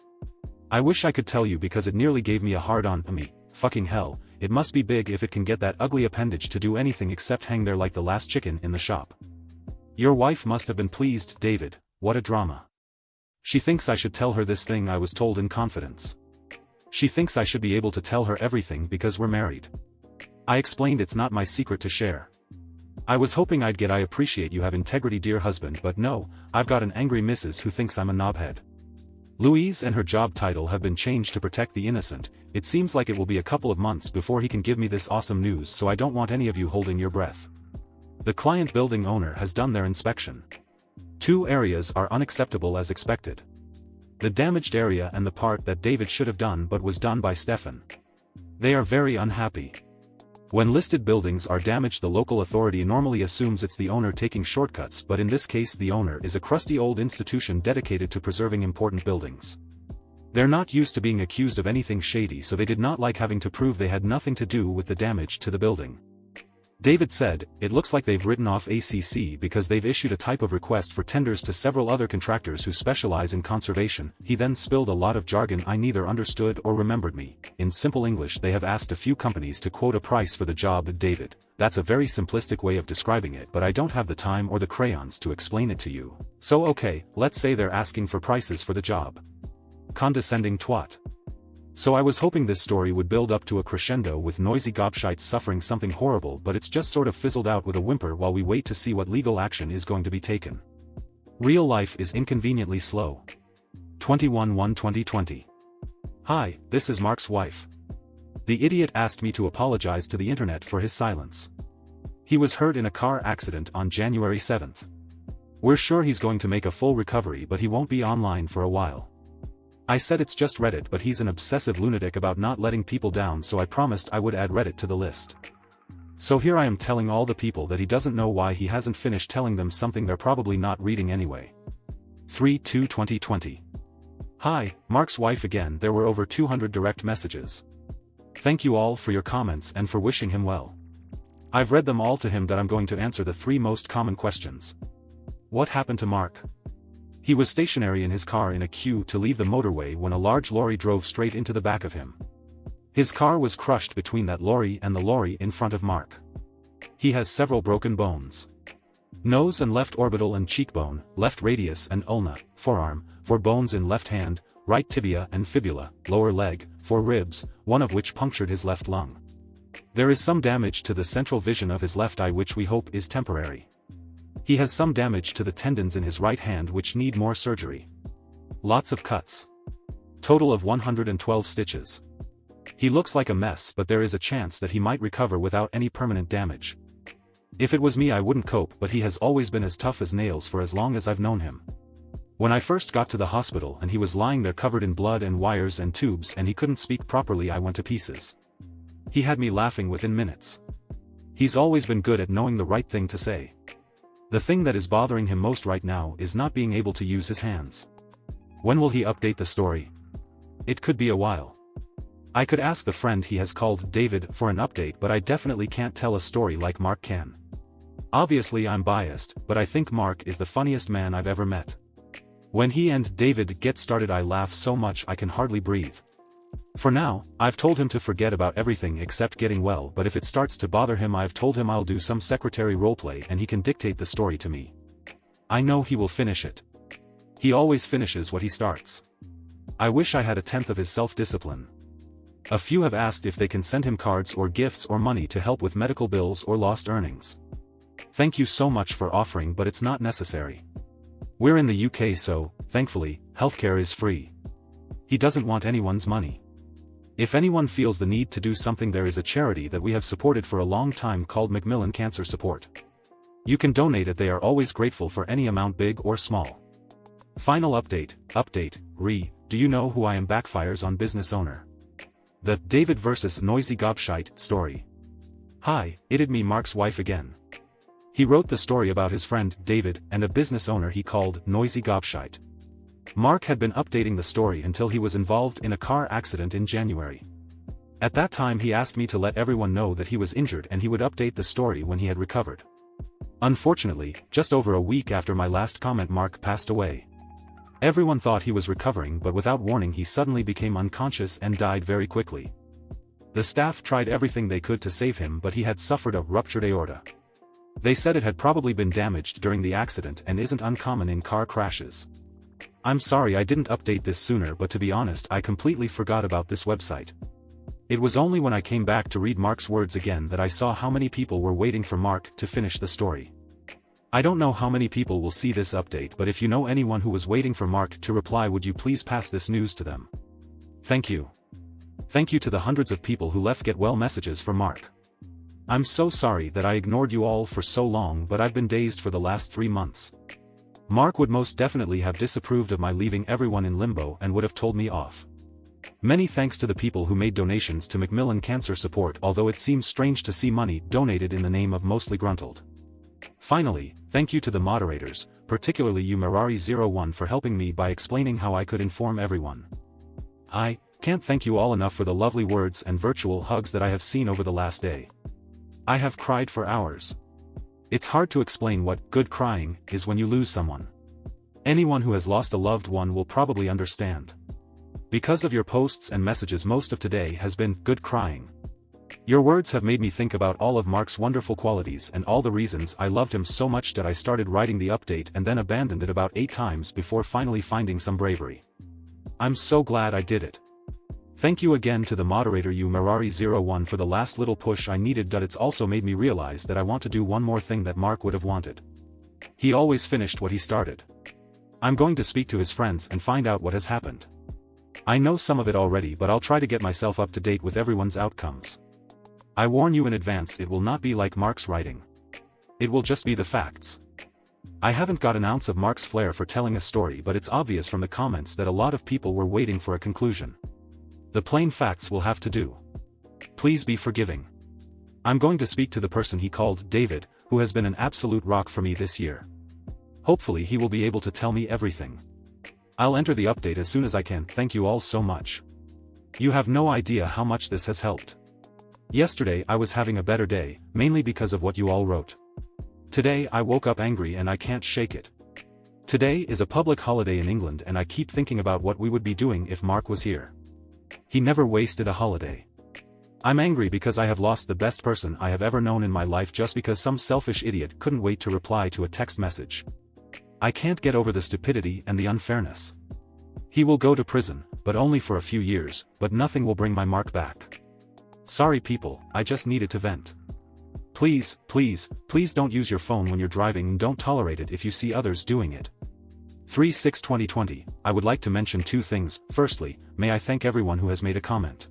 I wish I could tell you because it nearly gave me a hard-on. Me, fucking hell, it must be big if it can get that ugly appendage to do anything except hang there like the last chicken in the shop. Your wife must have been pleased. David, what a drama. She thinks I should tell her this thing I was told in confidence. She thinks I should be able to tell her everything because we're married. I explained it's not my secret to share. I was hoping I'd get I appreciate you have integrity dear husband, but no, I've got an angry missus who thinks I'm a knobhead. Louise and her job title have been changed to protect the innocent. It seems like it will be a couple of months before he can give me this awesome news, so I don't want any of you holding your breath. The client building owner has done their inspection. 2 areas are unacceptable as expected. The damaged area and the part that David should have done but was done by Stefan. They are very unhappy. When listed buildings are damaged, the local authority normally assumes it's the owner taking shortcuts, but in this case the owner is a crusty old institution dedicated to preserving important buildings. They're not used to being accused of anything shady, so they did not like having to prove they had nothing to do with the damage to the building. David said, it looks like they've written off ACC because they've issued a type of request for tenders to several other contractors who specialize in conservation. He then spilled a lot of jargon I neither understood or remembered. Me, in simple English, they have asked a few companies to quote a price for the job. David, that's a very simplistic way of describing it, but I don't have the time or the crayons to explain it to you. So okay, let's say they're asking for prices for the job. Condescending twat. So I was hoping this story would build up to a crescendo with Noisy Gobshite suffering something horrible, but it's just sort of fizzled out with a whimper while we wait to see what legal action is going to be taken. Real life is inconveniently slow. 21/1/2020. Hi, this is Mark's wife. The idiot asked me to apologize to the internet for his silence. He was hurt in a car accident on January 7th. We're sure he's going to make a full recovery, but he won't be online for a while. I said it's just Reddit, but he's an obsessive lunatic about not letting people down, so I promised I would add Reddit to the list. So here I am telling all the people that he doesn't know why he hasn't finished telling them something they're probably not reading anyway. 3/2/2020. Hi, Mark's wife again. There were over 200 direct messages. Thank you all for your comments and for wishing him well. I've read them all to him, that I'm going to answer the 3 most common questions. What happened to Mark? He was stationary in his car in a queue to leave the motorway when a large lorry drove straight into the back of him. His car was crushed between that lorry and the lorry in front of Mark. He has several broken bones. Nose and left orbital and cheekbone, left radius and ulna, forearm, 4 bones in left hand, right tibia and fibula, lower leg, 4 ribs, one of which punctured his left lung. There is some damage to the central vision of his left eye, which we hope is temporary. He has some damage to the tendons in his right hand which need more surgery. Lots of cuts. Total of 112 stitches. He looks like a mess, but there is a chance that he might recover without any permanent damage. If it was me I wouldn't cope, but he has always been as tough as nails for as long as I've known him. When I first got to the hospital and he was lying there covered in blood and wires and tubes and he couldn't speak properly, I went to pieces. He had me laughing within minutes. He's always been good at knowing the right thing to say. The thing that is bothering him most right now is not being able to use his hands. When will he update the story? It could be a while. I could ask the friend he has called David for an update, but I definitely can't tell a story like Mark can. Obviously I'm biased, but I think Mark is the funniest man I've ever met. When he and David get started I laugh so much I can hardly breathe. For now, I've told him to forget about everything except getting well, but if it starts to bother him I've told him I'll do some secretary roleplay and he can dictate the story to me. I know he will finish it. He always finishes what he starts. I wish I had a tenth of his self-discipline. A few have asked if they can send him cards or gifts or money to help with medical bills or lost earnings. Thank you so much for offering, but it's not necessary. We're in the UK, so, thankfully, healthcare is free. He doesn't want anyone's money. If anyone feels the need to do something, there is a charity that we have supported for a long time called Macmillan Cancer Support. You can donate it. They are always grateful for any amount, big or small. Final update, do you know who I am? Backfires on business owner. The David vs. Noisy Gobshite story. Hi, it'd me, Mark's wife again. He wrote the story about his friend David and a business owner he called Noisy Gobshite. Mark had been updating the story until he was involved in a car accident in January. At that time he asked me to let everyone know that he was injured and he would update the story when he had recovered. Unfortunately, just over a week after my last comment, Mark passed away. Everyone thought he was recovering, but without warning he suddenly became unconscious and died very quickly. The staff tried everything they could to save him, but he had suffered a ruptured aorta. They said it had probably been damaged during the accident and isn't uncommon in car crashes. I'm sorry I didn't update this sooner, but to be honest I completely forgot about this website. It was only when I came back to read Mark's words again that I saw how many people were waiting for Mark to finish the story. I don't know how many people will see this update, but if you know anyone who was waiting for Mark to reply, would you please pass this news to them? Thank you. Thank you to the hundreds of people who left get well messages for Mark. I'm so sorry that I ignored you all for so long, but I've been dazed for the last 3 months. Mark would most definitely have disapproved of my leaving everyone in limbo and would have told me off. Many thanks to the people who made donations to Macmillan Cancer Support, although it seems strange to see money donated in the name of Mostly Gruntled. Finally, thank you to the moderators, particularly you Merari01, for helping me by explaining how I could inform everyone. I can't thank you all enough for the lovely words and virtual hugs that I have seen over the last day. I have cried for hours. It's hard to explain what good crying is when you lose someone. Anyone who has lost a loved one will probably understand. Because of your posts and messages, most of today has been good crying. Your words have made me think about all of Mark's wonderful qualities and all the reasons I loved him so much that I started writing the update and then abandoned it about 8 times before finally finding some bravery. I'm so glad I did it. Thank you again to the moderator you Merari01 for the last little push I needed. It's also made me realize that I want to do one more thing that Mark would have wanted. He always finished what he started. I'm going to speak to his friends and find out what has happened. I know some of it already, but I'll try to get myself up to date with everyone's outcomes. I warn you in advance, it will not be like Mark's writing. It will just be the facts. I haven't got an ounce of Mark's flair for telling a story, but it's obvious from the comments that a lot of people were waiting for a conclusion. The plain facts will have to do. Please be forgiving. I'm going to speak to the person he called David, who has been an absolute rock for me this year. Hopefully he will be able to tell me everything. I'll enter the update as soon as I can. Thank you all so much. You have no idea how much this has helped. Yesterday I was having a better day, mainly because of what you all wrote. Today I woke up angry and I can't shake it. Today is a public holiday in England and I keep thinking about what we would be doing if Mark was here. He never wasted a holiday. I'm angry because I have lost the best person I have ever known in my life just because some selfish idiot couldn't wait to reply to a text message. I can't get over the stupidity and the unfairness. He will go to prison, but only for a few years, but nothing will bring my Mark back. Sorry people, I just needed to vent. Please, please, please don't use your phone when you're driving and don't tolerate it if you see others doing it. 3/6/2020, I would like to mention 2 things. Firstly, may I thank everyone who has made a comment.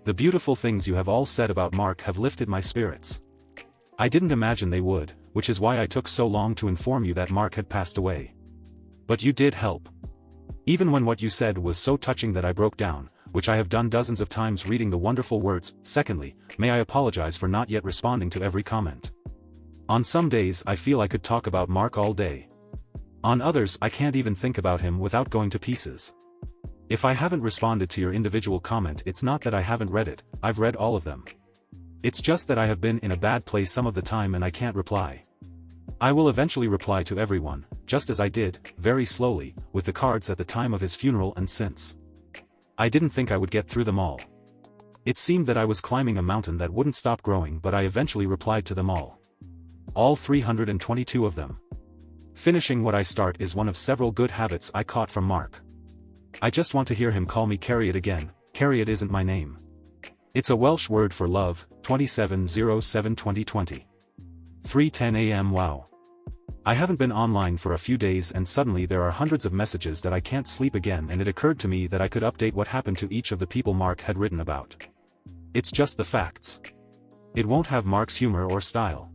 The beautiful things you have all said about Mark have lifted my spirits. I didn't imagine they would, which is why I took so long to inform you that Mark had passed away. But you did help. Even when what you said was so touching that I broke down, which I have done dozens of times reading the wonderful words. Secondly, may I apologize for not yet responding to every comment. On some days I feel I could talk about Mark all day. On others I can't even think about him without going to pieces. If I haven't responded to your individual comment, it's not that I haven't read it, I've read all of them. It's just that I have been in a bad place some of the time and I can't reply. I will eventually reply to everyone, just as I did, very slowly, with the cards at the time of his funeral and since. I didn't think I would get through them all. It seemed that I was climbing a mountain that wouldn't stop growing, but I eventually replied to them all. All 322 of them. Finishing what I start is one of several good habits I caught from Mark. I just want to hear him call me Carriot again. Carriot isn't my name. It's a Welsh word for love. 27/07/2020. 3:10 a.m. Wow. I haven't been online for a few days and suddenly there are hundreds of messages that I can't sleep again, and it occurred to me that I could update what happened to each of the people Mark had written about. It's just the facts. It won't have Mark's humor or style.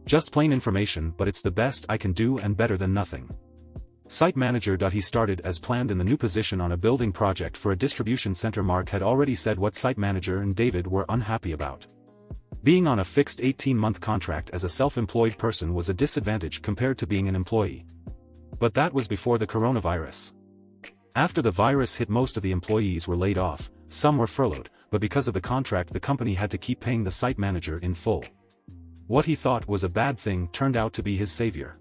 Just plain information, but it's the best I can do and better than nothing. Site manager. He started as planned in the new position on a building project for a distribution center. Mark had already said what site manager and David were unhappy about. Being on a fixed 18-month contract as a self-employed person was a disadvantage compared to being an employee. But that was before the coronavirus. After the virus hit, most of the employees were laid off, some were furloughed, but because of the contract the company had to keep paying the site manager in full. What he thought was a bad thing turned out to be his savior.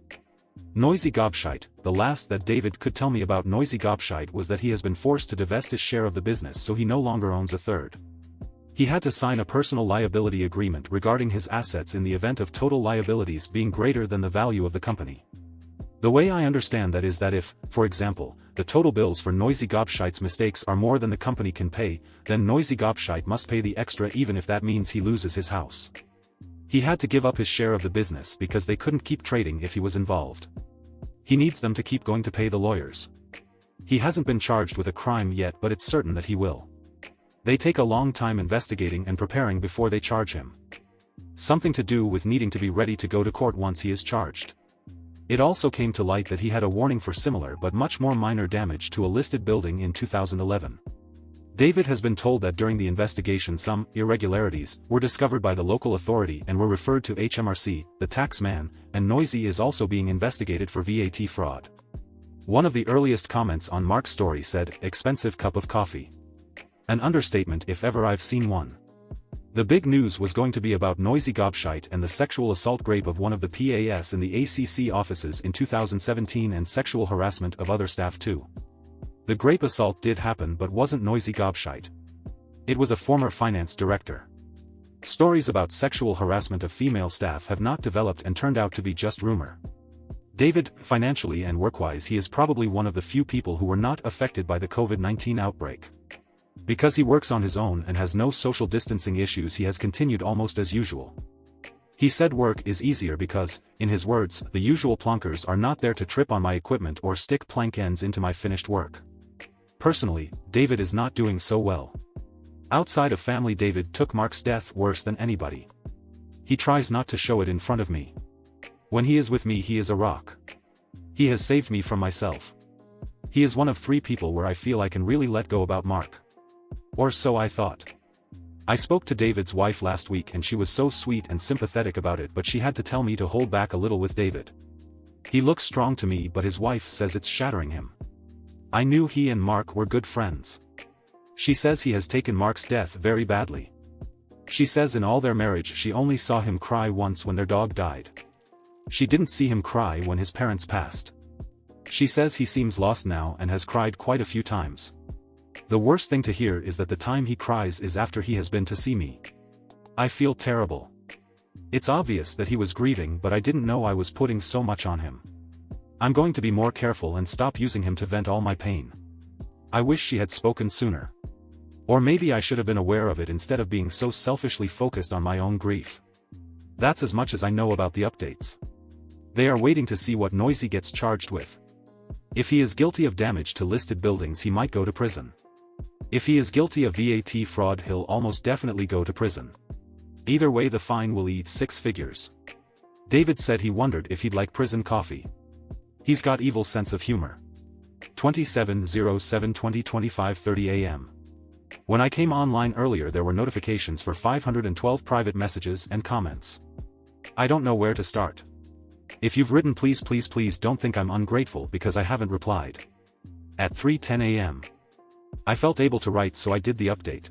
Noisy gobshite. The last that David could tell me about Noisy gobshite was that he has been forced to divest his share of the business, so he no longer owns a third. He had to sign a personal liability agreement regarding his assets in the event of total liabilities being greater than the value of the company. The way I understand that is that if, for example, the total bills for Noisy gobshite's mistakes are more than the company can pay, then Noisy gobshite must pay the extra, even if that means he loses his house. He had to give up his share of the business because they couldn't keep trading if he was involved. He needs them to keep going to pay the lawyers. He hasn't been charged with a crime yet, but it's certain that he will. They take a long time investigating and preparing before they charge him. Something to do with needing to be ready to go to court once he is charged. It also came to light that he had a warning for similar but much more minor damage to a listed building in 2011. David has been told that during the investigation some irregularities were discovered by the local authority and were referred to HMRC, the tax man, and Noisy is also being investigated for VAT fraud. One of the earliest comments on Mark's story said, "Expensive cup of coffee." An understatement if ever I've seen one. The big news was going to be about Noisy gobshite and the sexual assault grape of one of the PAS in the ACC offices in 2017 and sexual harassment of other staff too. The grape assault did happen but wasn't Noisy gobshite. It was a former finance director. Stories about sexual harassment of female staff have not developed and turned out to be just rumor. David, financially and work-wise, he is probably one of the few people who were not affected by the COVID-19 outbreak. Because he works on his own and has no social distancing issues, he has continued almost as usual. He said work is easier because, in his words, the usual plonkers are not there to trip on my equipment or stick plank ends into my finished work. Personally, David is not doing so well. Outside of family, David took Mark's death worse than anybody. He tries not to show it in front of me. When he is with me, he is a rock. He has saved me from myself. He is one of 3 people where I feel I can really let go about Mark. Or so I thought. I spoke to David's wife last week and she was so sweet and sympathetic about it, but she had to tell me to hold back a little with David. He looks strong to me, but his wife says it's shattering him. I knew he and Mark were good friends. She says he has taken Mark's death very badly. She says in all their marriage she only saw him cry once when their dog died. She didn't see him cry when his parents passed. She says he seems lost now and has cried quite a few times. The worst thing to hear is that the time he cries is after he has been to see me. I feel terrible. It's obvious that he was grieving, but I didn't know I was putting so much on him. I'm going to be more careful and stop using him to vent all my pain. I wish she had spoken sooner. Or maybe I should have been aware of it instead of being so selfishly focused on my own grief. That's as much as I know about the updates. They are waiting to see what Noisy gets charged with. If he is guilty of damage to listed buildings, he might go to prison. If he is guilty of VAT fraud, he'll almost definitely go to prison. Either way the fine will eat 6 figures. David said he wondered if he'd like prison coffee. He's got evil sense of humor. 27/07/2025 30 a.m. When I came online earlier there were notifications for 512 private messages and comments. I don't know where to start. If you've written please don't think I'm ungrateful because I haven't replied. At 3:10 a.m. I felt able to write so I did the update.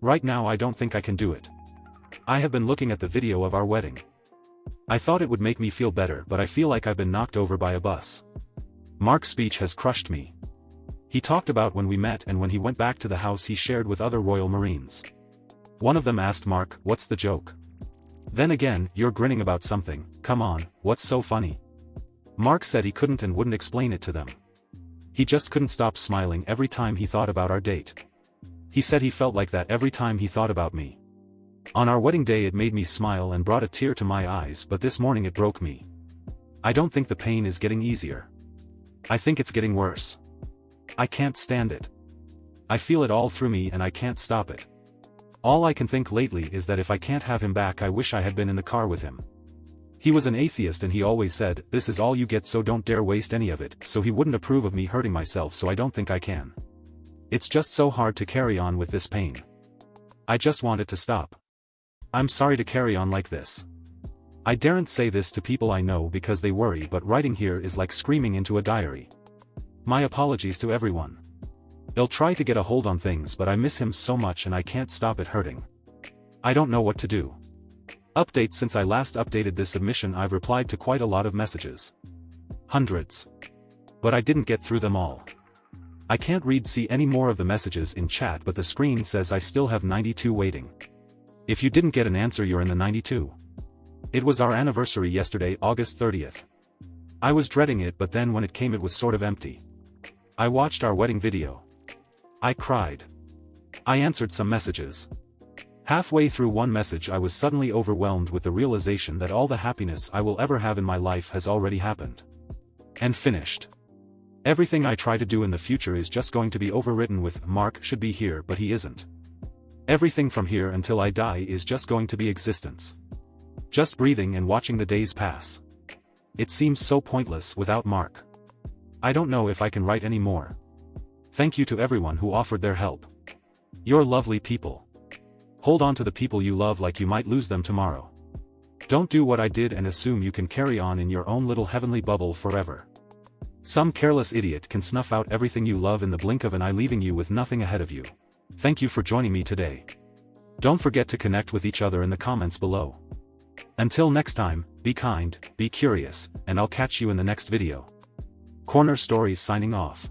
Right now I don't think I can do it. I have been looking at the video of our wedding. I thought it would make me feel better but I feel like I've been knocked over by a bus. Mark's speech has crushed me. He talked about when we met and when he went back to the house he shared with other Royal Marines. One of them asked Mark, "What's the joke?" Then again, "You're grinning about something, come on, what's so funny?" Mark said he couldn't and wouldn't explain it to them. He just couldn't stop smiling every time he thought about our date. He said he felt like that every time he thought about me. On our wedding day it made me smile and brought a tear to my eyes but this morning it broke me. I don't think the pain is getting easier. I think it's getting worse. I can't stand it. I feel it all through me and I can't stop it. All I can think lately is that if I can't have him back I wish I had been in the car with him. He was an atheist and he always said, "This is all you get so don't dare waste any of it," so he wouldn't approve of me hurting myself so I don't think I can. It's just so hard to carry on with this pain. I just want it to stop. I'm sorry to carry on like this. I daren't say this to people I know because they worry but writing here is like screaming into a diary. My apologies to everyone. I'll try to get a hold on things but I miss him so much and I can't stop it hurting. I don't know what to do. Update: since I last updated this submission I've replied to quite a lot of messages. Hundreds. But I didn't get through them all. I can't see any more of the messages in chat but the screen says I still have 92 waiting. If you didn't get an answer you're in the 92. It was our anniversary yesterday, August 30th. I was dreading it but then when it came it was sort of empty. I watched our wedding video. I cried. I answered some messages. Halfway through one message I was suddenly overwhelmed with the realization that all the happiness I will ever have in my life has already happened. And finished. Everything I try to do in the future is just going to be overwritten with "Mark should be here but he isn't." Everything from here until I die is just going to be existence. Just breathing and watching the days pass. It seems so pointless without Mark. I don't know if I can write any more. Thank you to everyone who offered their help. You're lovely people. Hold on to the people you love like you might lose them tomorrow. Don't do what I did and assume you can carry on in your own little heavenly bubble forever. Some careless idiot can snuff out everything you love in the blink of an eye, leaving you with nothing ahead of you. Thank you for joining me today. Don't forget to connect with each other in the comments below. Until next time, be kind, be curious, and I'll catch you in the next video. Corner Stories signing off.